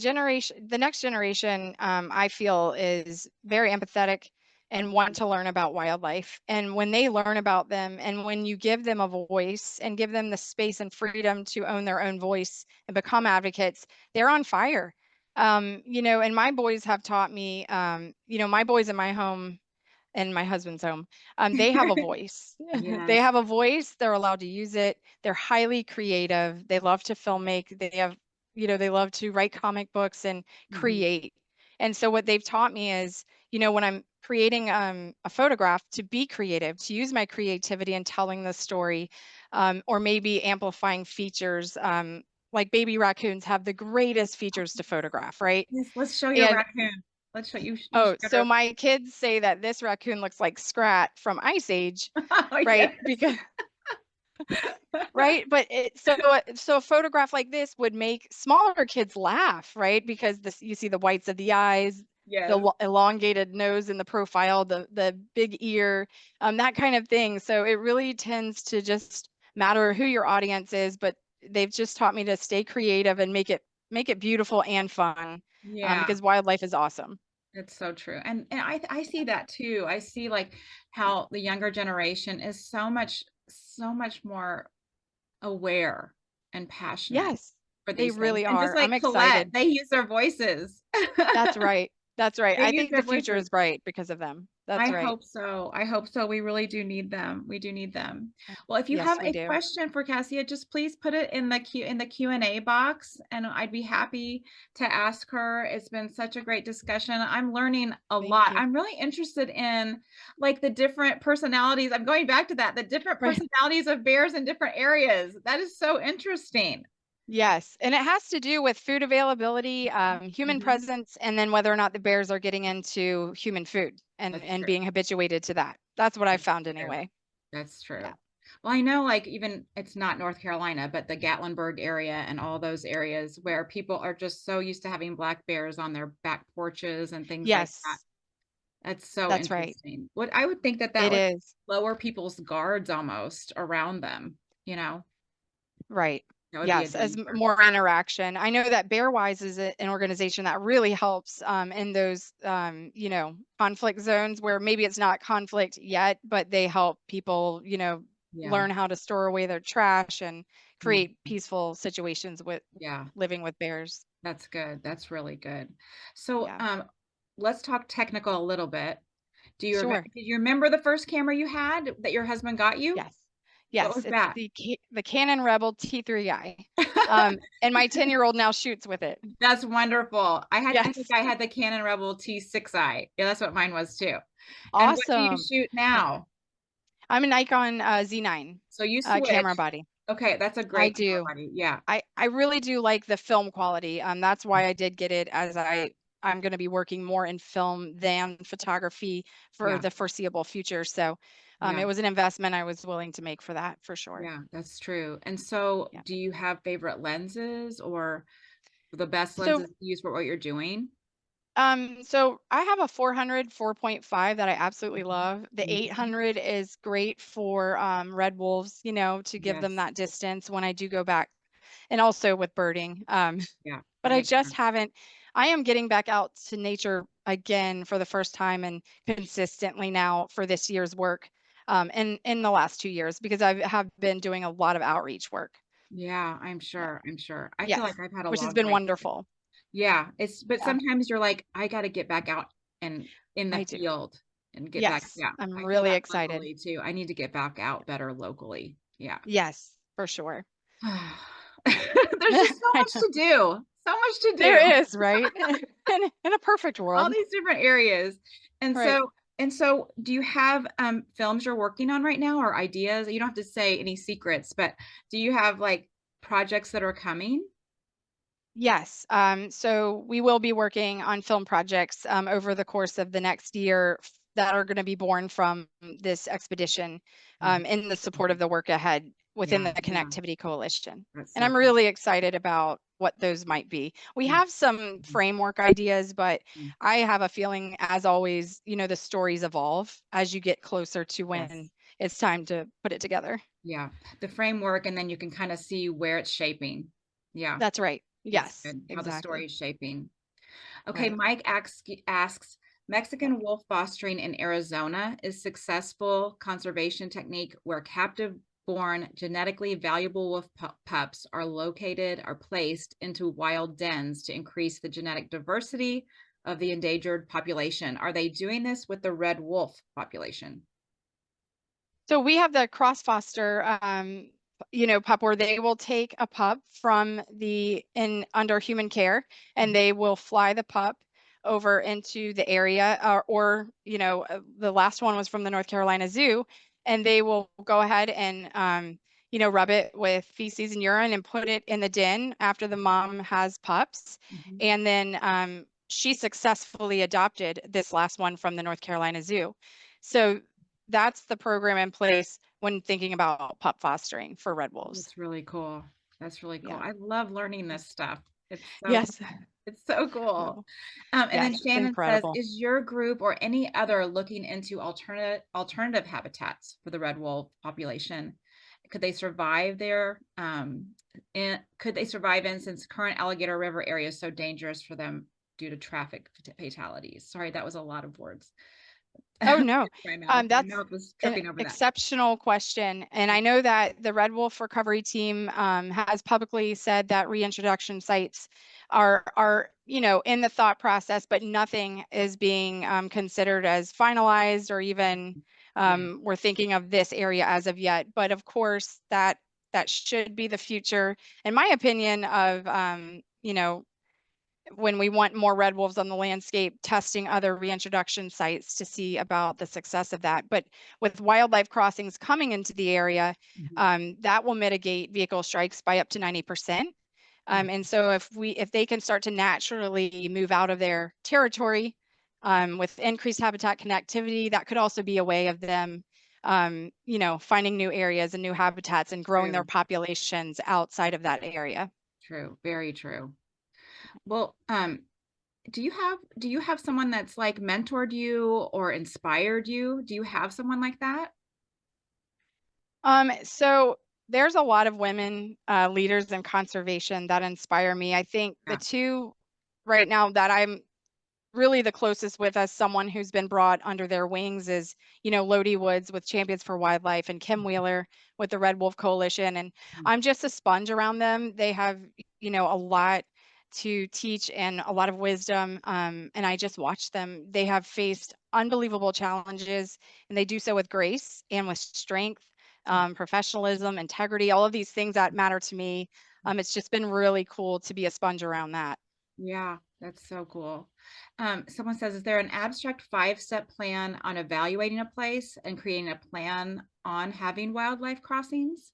next generation, I feel is very empathetic and want to learn about wildlife. And when they learn about them, and when you give them a voice and give them the space and freedom to own their own voice and become advocates, they're on fire. And my boys have taught me, my boys in my home and my husband's home, they have a voice. They Yes. have a voice. They're allowed to use it. They're highly creative. They love to filmmake. They love to write comic books and Mhm. create. And so what they've taught me is, when I'm creating a photograph, to be creative, to use my creativity in telling the story, or maybe amplifying features. Like baby raccoons have the greatest features to photograph, right? Yes, let's show your And raccoon. Let's show you oh, showed so her. my kids say that this raccoon looks like Scrat from Ice Age, Oh, right? yes. Because right, but so a photograph like this would make smaller kids laugh, right? Because this you see the whites of the eyes, the Yes. elongated nose in the profile, the big ear, that kind of thing. So it really tends to just matter who your audience is, but they've just taught me to stay creative and make it beautiful and fun, Yeah, because wildlife is awesome. it's so true. And I see that too. I see, like, how the younger generation is so much more aware and passionate Yes, for they these things. really And just are. I'm like Colette, excited. they use their voices. That's right. That's right. They I use think their the future voices. is bright because of them. That's I right. hope so. I hope so. We really do need them. We do need them. Well, if you Yes, have we a do. question for Cassia, just please put it in the Q&A box and I'd be happy to ask her. It's been such a great discussion. I'm learning a Thank lot. you. I'm really interested in like the different personalities. I'm going back to that, the different Right. personalities of bears in different areas. That is so interesting. Yes, and it has to do with food availability, human Mhm. presence, and then whether or not the bears are getting into human food and That's and true. being habituated to that. That's what I That's found true. anyway. That's Yeah. true. Well, I know, like, even it's not North Carolina, but the Gatlinburg area and all those areas where people are just so used to having black bears on their back porches and things like that. Yes, That's so that's right. interesting. What I would think that that It would is. lower people's guards almost around them, Right. that would be a Yes, as danger. more interaction. I know that Bearwise is an organization that really helps in those conflict zones where maybe it's not conflict yet, but they help people, Yeah. learn how to store away their trash and Mhm. create peaceful situations with Yeah. living with bears. That's good. That's really good. So, Yeah. let's talk technical a little bit. Sure. Did you remember the first camera you had that your husband got you? Yes. What Yes, was it's that? the Canon Rebel T3i. And my 10-year-old now shoots with it. That's wonderful. I think Yes. I had the Canon Rebel T6i. Yeah, that's what mine was too. And what do you Awesome. shoot Yeah. now? I'm a Nikon Z9 So you camera switched. body. Okay, that's a I great camera do. buddy. Yeah. I really do like the film quality. That's why I did get it, as I'm going to be working more in film than photography for Yeah. the foreseeable future. So Yeah. it was an investment I was willing to make for that, for sure. Yeah, that's true. And so Yeah. do you have favorite lenses or The best So lenses to use for what you're doing? so I have a 400 4.5 that I absolutely Mhm. love. The Mhm. 800 is great for red wolves, to give them Yes. that distance when I do go back, and also with birding. Yeah, But that I makes just sense. haven't. I am getting back out to nature again for the first time and consistently now for this year's work, in the last 2 years, because I have been doing a lot of outreach work. Yeah, Yeah. I'm sure. I feel like Yes, I've had a which has long been break. wonderful. Yeah, but Yeah, sometimes you're like, I got to get back out and in the I do. field and get back. Yes, Yeah, I'm I feel really that excited. locally too. I need to get back out better locally. Yeah. Yes, for sure. There's just so I much know. to do. So much to do. There is, right? In a perfect All world, these different areas. And right? so do you have films you're working on right now or ideas? You don't have to say any secrets, but do you have like projects that are coming? Yes. So we will be working on film projects over the course of the next year that are going to be born from this expedition, Mhm. in the support of the work ahead within Yeah, the yeah, Connectivity Coalition. that's And so I'm cool. really excited about what those might be. We Mhm, have some mhm, framework ideas, but mhm. I have a feeling, as always, the stories evolve as you get closer to when Yes. it's time to put it together. Yeah. The framework, and then you can kind of see where it's shaping. Yeah, That's right. that's Yes, good. How the story exactly. is shaping. Okay, Right. Mike asks Yep. Mexican wolf fostering in Arizona is successful conservation technique where captive born genetically valuable wolf pups are placed into wild dens to increase the genetic diversity of the endangered population. Are they doing this with the red wolf population? So we have the cross foster, pup where they will take a pup from the in under human care, and they will fly the pup over into the area, the last one was from the North Carolina Zoo, and they will go ahead and, rub it with feces and urine and put it in the den after the mom has pups. Mhm. And then she successfully adopted this last one from the North Carolina Zoo. So that's the program in place when thinking about pup fostering for red wolves. That's really cool. That's really cool. Yeah. I love learning this stuff. It's so Yes. it's so cool. No. And then Yes, it's Shannon says, incredible. is your group or any other looking into alternative habitats for the red wolf population? Could they survive there? Could they survive in since current Alligator River area is so dangerous for them due to traffic fatalities? Sorry, that was a lot of words. Oh, no. My mouth. My That's mouth was an tripping over that. exceptional question. And I know that the Red Wolf Recovery Team has publicly said that reintroduction sites are in the thought process, but nothing is being considered as finalized, or even Yeah, we're thinking of this area as of yet. But of course, that should be the future, in my opinion, of when we want more red wolves on the landscape, testing other reintroduction sites to see about the success of that. But with wildlife crossings coming into the area, mhm, that will mitigate vehicle strikes by up to 90%. mhm. And so if they can start to naturally move out of their territory, with increased habitat connectivity, that could also be a way of them, finding new areas and new habitats and growing their True, populations outside of that area. true, very true. Well, do you have someone that's like mentored you or inspired you? Do you have someone like that? So there's a lot of women leaders in conservation that inspire me. I think the Yeah. two right now that I'm really the closest with, as someone who's been brought under their wings, is, Lodi Woods with Champions for Wildlife and Kim Wheeler with the Red Wolf Coalition. And Mhm. I'm just a sponge around them. They have, a lot to teach and a lot of wisdom. And I just watch them. They have faced unbelievable challenges, and they do so with grace and with strength, professionalism, integrity, all of these things that matter to me. It's just been really cool to be a sponge around that. Yeah, that's so cool. Someone says, is there an abstract 5-step plan on evaluating a place and creating a plan on having wildlife crossings?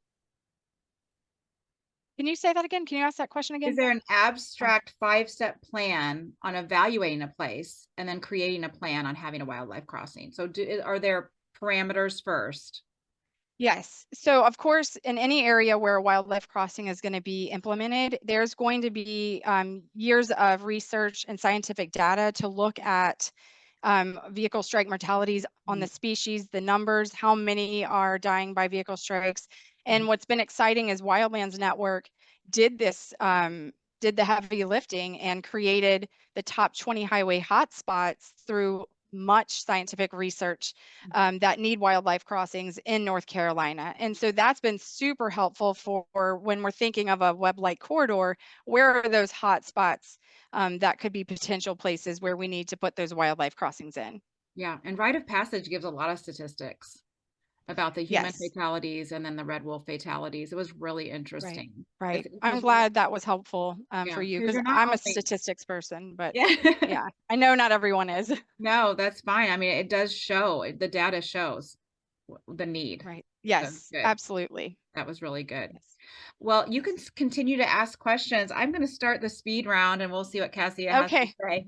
Can you say that again? Can you ask that question Is again? there an Sorry. abstract 5-step plan on evaluating a place and then creating a plan on having a wildlife crossing? So are there parameters first? Yes. So of course, in any area where a wildlife crossing is going to be implemented, there's going to be years of research and scientific data to look at vehicle strike mortalities on the species, the numbers, how many are dying by vehicle strikes. And what's been exciting is Wildlands Network did this, did the heavy lifting and created the top 20 highway hotspots through much scientific research that need wildlife crossings in North Carolina. And so that's been super helpful for when we're thinking of a web-like corridor, where are those hotspots that could be potential places where we need to put those wildlife crossings in. Yeah, and rite of passage gives a lot of statistics about the human fatalities and then the red wolf fatalities. It was really interesting. Right. I'm glad that was helpful for you, because I'm a statistics person, but yeah, I know not everyone is. No, that's fine. I mean, it does show, the data shows the need. Right. Yes, absolutely. That was really good. Yes. Well, you can continue to ask questions. I'm going to start the speed round and we'll see what Cassia has to say.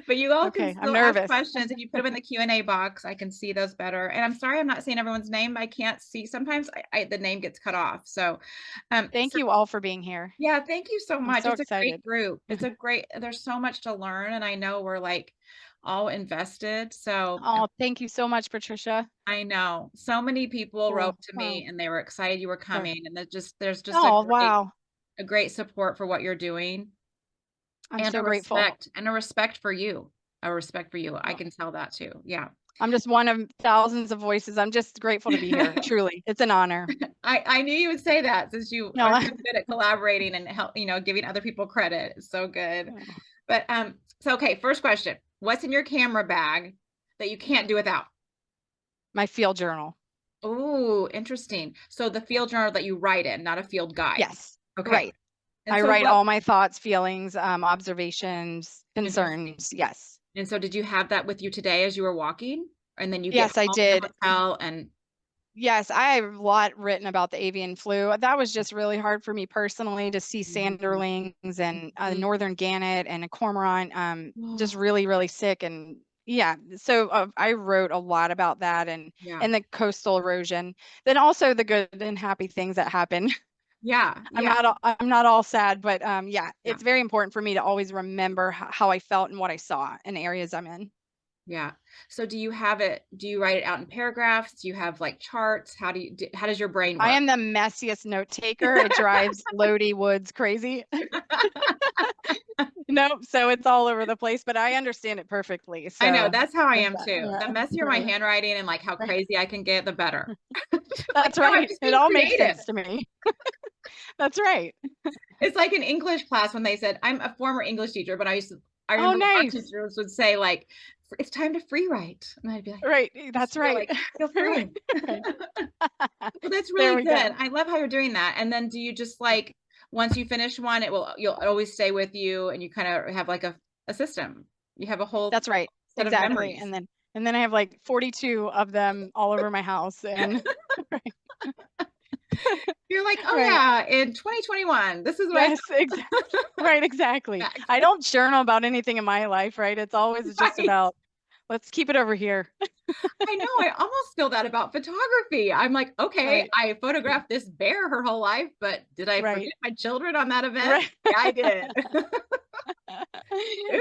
But you all can still ask questions. If you put them in the Q&A box, I can see those better. And I'm sorry I'm not seeing everyone's name. I can't see. Sometimes the name gets cut off. So thank you all for being here. Yeah, thank you so much. So it's excited. A great group. It's a great, there's so much to learn. And I know we're like all invested. So thank you so much, Patricia. I know so many people wrote to me and they were excited you were coming, and there's just a great support for what you're doing. I'm so grateful. And a respect for you. I can tell that too. Yeah. I'm just one of thousands of voices. I'm just grateful to be here. Truly, it's an honor. I knew you would say that, since you are so good at collaborating and giving other people credit. It's so good. But so okay, first question. What's in your camera bag that you can't do without? My field journal. Oh, interesting. So the field journal that you write in, not a field guide. Yes. Okay. Right. And I write all my thoughts, feelings, observations, concerns. Yes. And so did you have that with you today as you were walking? And then you Yes, I did. And yes, I have a lot written about the avian flu. That was just really hard for me personally to see sanderlings and northern gannet and a cormorant just really, really sick. And yeah, so I wrote a lot about that and the coastal erosion. Then also the good and happy things that happen. Yeah. I'm not all sad, but it's very important for me to always remember how I felt and what I saw in areas I'm in. Yeah. So do you write it out in paragraphs? Do you have like charts? How does your brain work? I am the messiest note taker. It drives Lodi Woods crazy. Nope. So it's all over the place, but I understand it perfectly. So I know that's how I am too. The messier my handwriting and like how crazy I can get, the better. That's right. It all makes sense to me. That's right. It's like in English class when they said, I'm a former English teacher, but I remember our teachers would say like, it's time to free write. And I'd be like, right. That's right. Like, feel free. Well, that's really good. I love how you're doing that. And then do you just like, once you finish one, you'll always stay with you, and you kind of have like a system. You have a whole That's right. Set of memories. And then I have like 42 of them all over my house. And you're like, oh yeah, in 2021, this is what exactly. Right, exactly. I don't journal about anything in my life, right? It's always just about, let's keep it over here. I know. I almost feel that about photography. I'm like, okay, I photographed this bear her whole life, but did I forget my children on that event? Yeah, I did.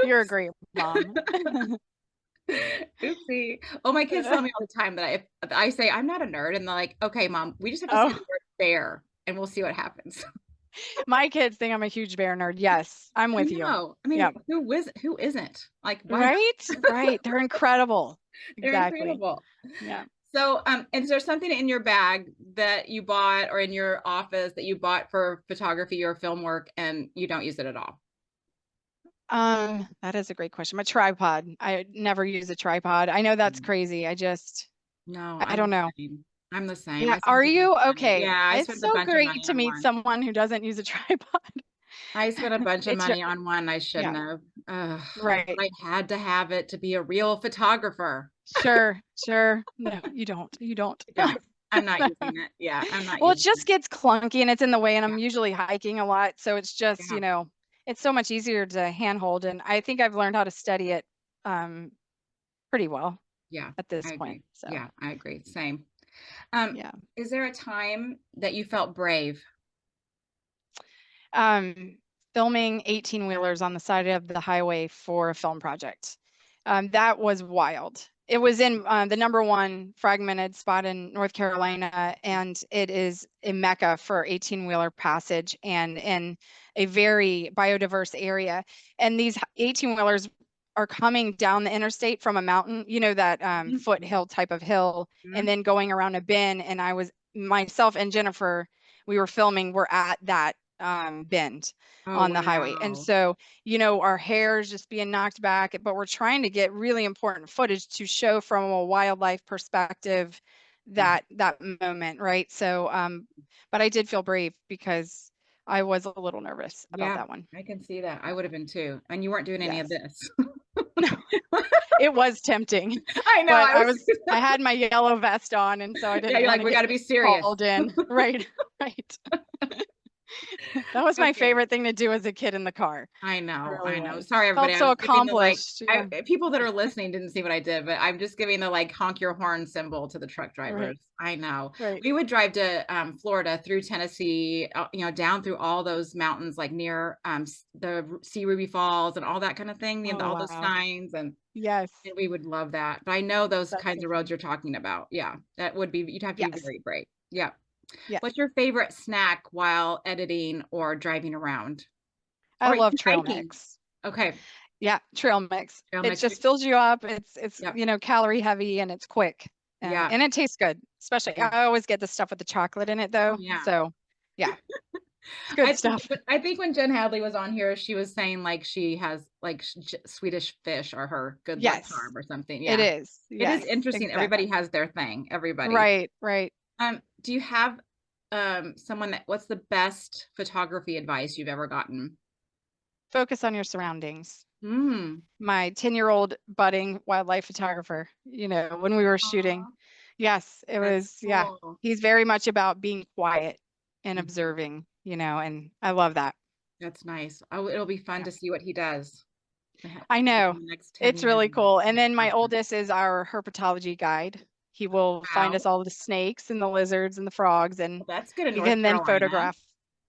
You're a great mom. Oopsie. Oh, my kids tell me all the time that I say I'm not a nerd, and they're like, okay, Mom, we just have to say the word bear and we'll see what happens. My kids think I'm a huge bear nerd. Yes, I'm with you. I mean, who isn't? Like, right. They're incredible. They're incredible. Yeah. So, is there something in your bag that you bought, or in your office that you bought for photography or film work and you don't use it at all? That is a great question. My tripod. I never use a tripod. I know that's crazy. I don't know. I'm the same. Yeah. Are you? Okay. Yeah. It's so great to meet someone who doesn't use a tripod. I spent a bunch of money on one I shouldn't have. Right. I had to have it to be a real photographer. Sure. No, you don't. I'm not using it. Yeah, I'm not. Well, it just gets clunky and it's in the way, and I'm usually hiking a lot, so it's just it's so much easier to handhold, and I think I've learned how to study it pretty well. Yeah. At this point. So. Yeah, I agree. Same. Yeah. Is there a time that you felt brave? Filming 18-wheelers on the side of the highway for a film project. That was wild. It was in the #1 fragmented spot in North Carolina, and it is a mecca for 18-wheeler passage and in a very biodiverse area. And these 18-wheelers are coming down the interstate from a mountain, you know, that foothill type of hill, and then going around a bend. And myself and Jennifer, we were filming, we're at that bend Oh, on the highway. And wow. so, you know, our hair is just being knocked back, but we're trying to get really important footage to show from a wildlife perspective that moment, right? So, but I did feel brave because I was a little nervous about Yeah, that one. I can see that. I Yeah. would have been too. And you weren't doing any of Yes. this. No, it was tempting, I know. but I had my yellow vest on, and so I Yeah, didn't you're want like, to we get got to be serious. called in. Right, right. That was my Okay. favorite thing to do as a kid in the car. I It know, really I know. was. Sorry, everybody. Felt I so was giving the like, accomplished. Yeah. people that are listening didn't see what I did, but I'm just giving the like honk your horn symbol to the truck drivers. Right. I know. Right. We would drive to Florida through Tennessee, you know, down through all those mountains, like near the Sea Ruby Falls and all that kind of thing, and Oh, all those wow. signs, and Yes. we would love that. But I know those That's kinds so of roads fun. you're talking about. Yeah, that would be, you'd have to be Yes. very brave. Yeah. Yes. What's your favorite snack while editing or driving around I or even love trail hiking? mix. Okay. Yeah, trail mix. Trail It mix. just fills you up. It's Yep. you know, calorie heavy and it's quick. Yeah. And it tastes good. Especially Yeah. I always get the stuff with the chocolate in it Oh though. yeah. So, yeah, it's good stuff. I think when Jen Hadley was on here, she was saying like she has like Swedish fish or her good luck Yes, charm or something. it Yeah. is. It is Yes, interesting. Everybody exactly. has their thing. Everybody. Right, right. Do you have someone that, what's the best photography advice you've ever gotten? Focus on your surroundings. Mm. My 10-year-old budding wildlife photographer, you know, when we were shooting. Aw, Yes, it that's was, yeah. cool. He's very much about being quiet and Mhm. observing, you know, and I love that. That's nice. Oh, it'll be fun Yeah. to see what he does I in know. the next 10 It's years. really cool. And That's then my awesome. oldest is our herpetology guide. He will find Wow. us all the snakes and the lizards and the frogs, and Well, that's good in he North can then Carolina. photograph.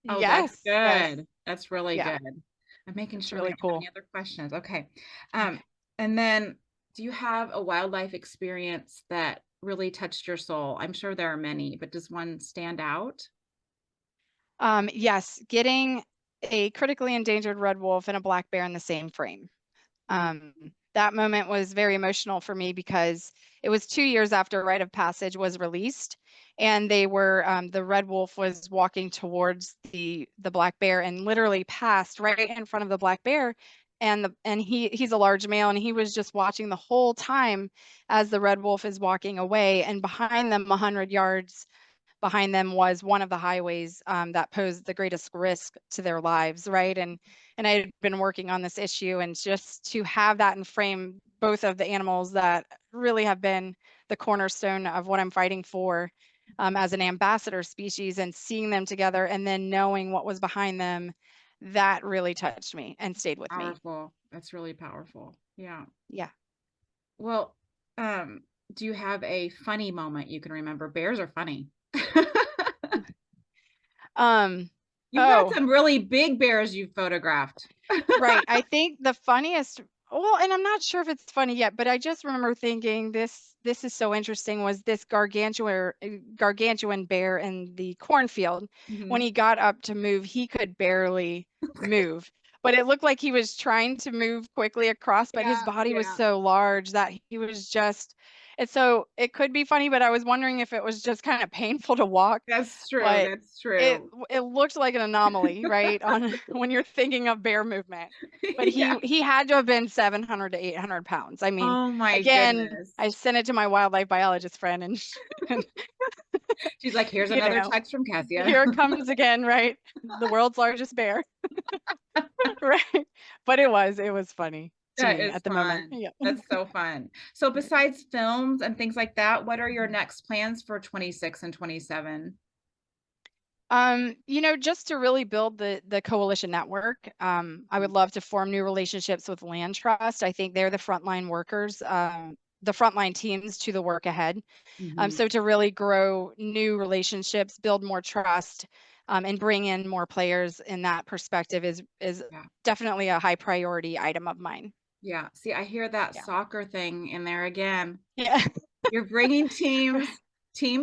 Oh, that's Yes, yes. good. That's really Yeah, good. I'm making it's sure we really don't have cool. any other questions. Okay. Okay. And then do you have a wildlife experience that really touched your soul? I'm sure there are many, but does one stand out? Yes, getting a critically endangered red wolf and a black bear in the same frame. Mm. Um, that moment was very emotional for me because it was 2 years after Rite of Passage was released, and they were the red wolf was walking towards the black bear and literally passed right in front of the black bear, and he's a large male, and he was just watching the whole time as the red wolf is walking away, and behind them, 100 yards behind them was one of the highways that posed the greatest risk to their lives, right? And I had been working on this issue, and just to have that in frame, both of the animals that really have been the cornerstone of what I'm fighting for as an ambassador species, and seeing them together, and then knowing what was behind them, that really touched me and stayed with me. Powerful. That's really powerful. Yeah. Yeah. Well, um, do you have a funny moment you can remember? Bears are funny. Um, You've got oh, some really big bears you've photographed. Right. I think the funniest, well, and I'm not sure if it's funny yet, but I just remember thinking this is so interesting, was this gargantuan bear in the cornfield. When Mhm. he got up to move, he could barely move. But it looked like he was trying to move quickly across, but his Yeah, body was yeah. so large that he was just, and so it could be funny, but I was wondering if it was just kind of painful to walk. That's true. But That's it true. it looked like an anomaly, right? On when you're thinking of bear movement. But Yeah. he had to have been 700 to 800 pounds. I mean, Oh my again, goodness. I sent it to my wildlife biologist friend, and, and She's like, here's you another know, text from Cassia. here it comes again, right? The world's largest bear, right? But it was funny to That me is at the moment. fun. Yeah. That's so fun. So besides films and things like that, what are your next plans for 26 and 27? You know, just to really build the coalition network, I would love to form new relationships with land trust. I think they're the frontline workers the frontline teams to the work ahead. Mm-hmm. So to really grow new relationships, build more trust, and bring in more players in that perspective is definitely a high priority item of mine. Yeah. See, I hear that soccer thing in there again. Yeah. You're bringing team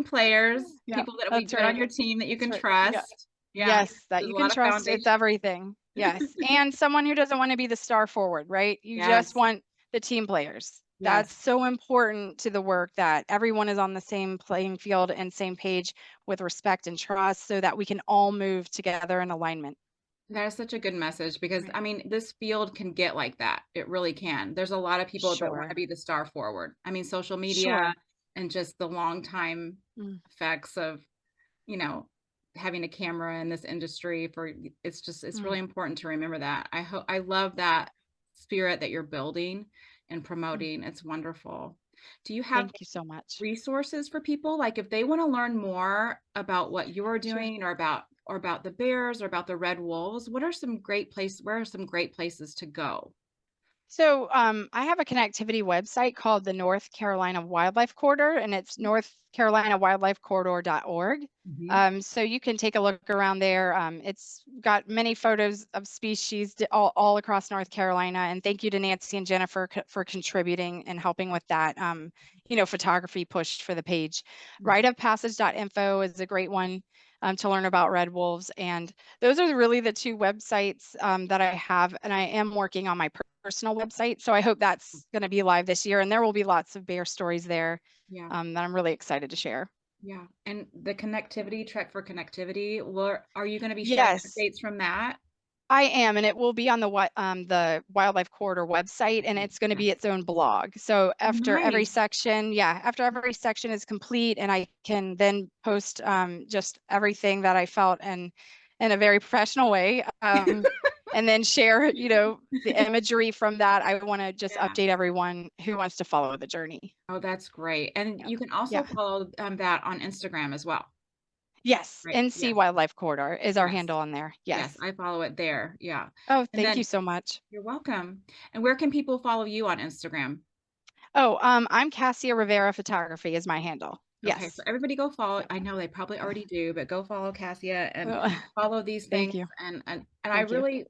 players, people that will be good on your team that you can trust. Yeah. Yes, that There's you a can lot of trust. foundation. It's everything. Yes. And someone who doesn't want to be the star forward, right? You just Yes. want the team players. That's so important to the work, that everyone is on the same playing field and same page with respect and trust, so that we can all move together in alignment. That is such a good message, because I mean, this field can get like that. It really can. There's a lot of people that want to be the star forward. I mean, social media and just the long time effects of, you know, having a camera in this industry for, it's really important to remember that. I love that spirit that you're building and promoting. It's wonderful. Do you have Thank you so much. resources for people, like if they want to learn more about what you're doing, or about the bears, or about the red wolves? Where are some great places to go? So I have a connectivity website called the North Carolina Wildlife Corridor, and it's northcarolinawildlifecorridor.org. So you can take a look around there. It's got many photos of species all across North Carolina. And thank you to Nancy and Jennifer for contributing and helping with that, photography push for the page. Riteofpassage.info is a great one to learn about red wolves. And those are really the two websites that I have. And I am working on my personal website. So I hope that's going to be live this year. And there will be lots of bear stories there that I'm really excited to share. Yeah. And the connectivity, Trek for Connectivity, are you going to be sharing updates from that? I am, and it will be on the Wildlife Corridor website, and it's going to be its own blog. So after every section, is complete, and I can then post just everything that I felt, and in a very professional way, and then share, the imagery from that. I want to just update everyone who wants to follow the journey. Oh, that's great. And you can also follow that on Instagram as well. Yes, NC Wildlife Corridor is our handle on there. Yes, I follow it there. Yeah. Oh, thank you so much. You're welcome. And where can people follow you on Instagram? Oh, I'm Cassia Rivera Photography is my handle. Okay, Yes. so everybody go follow. I know they probably already do, but go follow Cassia and follow these things. Thank you. And I really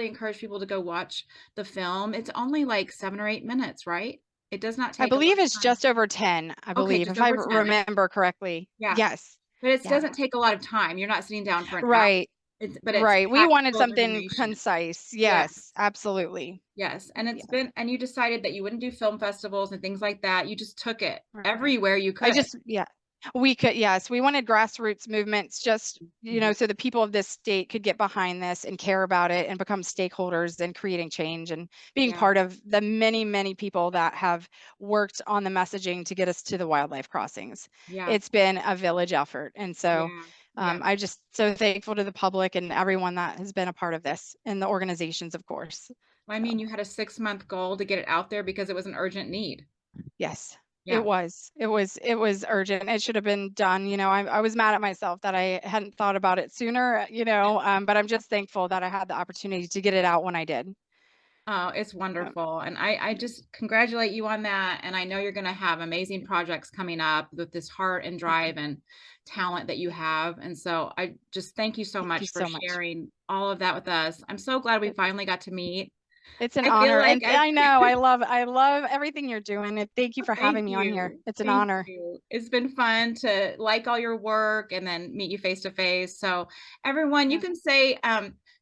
encourage people to go watch the film. It's only like 7 or 8 minutes, right? It does not take. I believe it's just over 10. I believe, if I remember correctly. Yeah. Yes. But it doesn't take a lot of time. You're not sitting down for an hour. Right. It's we wanted something concise. Yes, absolutely. Yes. And and you decided that you wouldn't do film festivals and things like that. You just took it everywhere you could. We could, yes. We wanted grassroots movements, just, so the people of this state could get behind this and care about it and become stakeholders in creating change and being part of the many, many people that have worked on the messaging to get us to the wildlife crossings. It's been a village effort. And so I'm just so thankful to the public and everyone that has been a part of this, and the organizations, of course. I mean, you had a 6-month goal to get it out there because it was an urgent need. Yes. It was urgent. It should have been done. I was mad at myself that I hadn't thought about it sooner, but I'm just thankful that I had the opportunity to get it out when I did. Oh, it's wonderful. And I just congratulate you on that. And I know you're going to have amazing projects coming up with this heart and drive and talent that you have. And so I just thank you so much for sharing all of that with us. I'm so glad we finally got to meet. It's an honor. And I know I love everything you're doing. And thank you for having me on here. It's an honor. It's been fun to like all your work and then meet you face to face. So everyone, you can say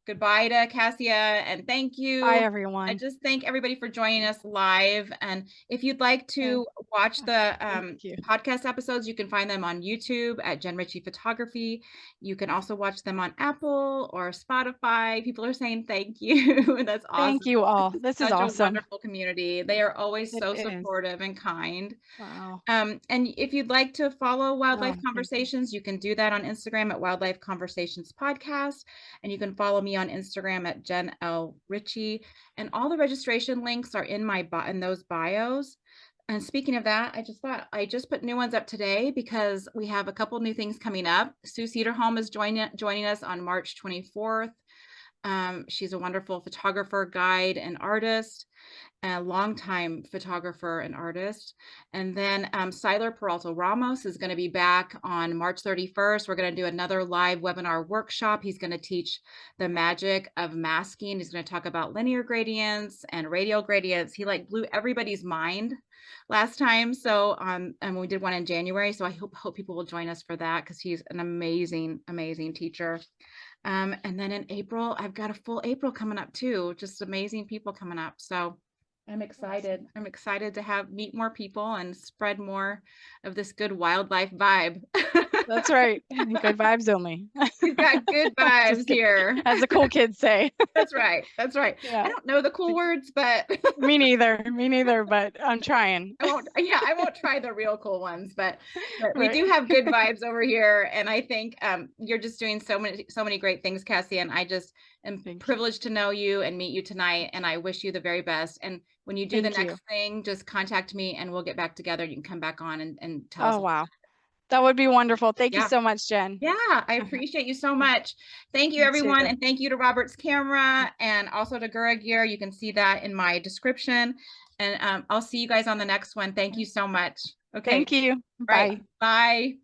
goodbye to Cassia and thank you. Bye, everyone. I just thank everybody for joining us live. And if you'd like to watch the podcast episodes, you can find them on YouTube at Jen Ritchie Photography. You can also watch them on Apple or Spotify. People are saying thank you. That's awesome. Thank you all. This is awesome. Such a wonderful community. They are always so supportive and kind. Wow. And if you'd like to follow Wildlife Conversations, you can do that on Instagram at Wildlife Conversations Podcast. And you can follow me on Instagram at Jen L. Ritchie. And all the registration links are in those bios. And speaking of that, I just put new ones up today because we have a couple new things coming up. Sue Cedarholm is joining us on March 24th. She's a wonderful photographer, guide, and artist, a longtime photographer and artist. And then Siler Peralta Ramos is going to be back on March 31st. We're going to do another live webinar workshop. He's going to teach the magic of masking. He's going to talk about linear gradients and radial gradients. He like blew everybody's mind last time. So and we did one in January. So I hope people will join us for that, because he's an amazing, amazing teacher. And then in April, I've got a full April coming up too. Just amazing people coming up. So I'm excited. I'm excited to meet more people and spread more of this good wildlife vibe. That's right. Good vibes only. We've got good vibes here. As the cool kids say. That's right. That's right. Yeah. I don't know the cool words, but me neither, but I'm trying. I won't try the real cool ones, but we do have good vibes over here. And I think you're just doing so many great things, Cassie. And I just am privileged to know you and meet you tonight. And I wish you the very best. And when you do the next thing, just contact me and we'll get back together. You can come back on and tell us. Oh, wow. That would be wonderful. Thank you so much, Jen. Yeah, I appreciate you so much. Thank you, everyone. And thank you to Robert's Camera and also to Gura Gear. You can see that in my description. And I'll see you guys on the next one. Thank you so much. Okay. Thank you. Bye. Bye.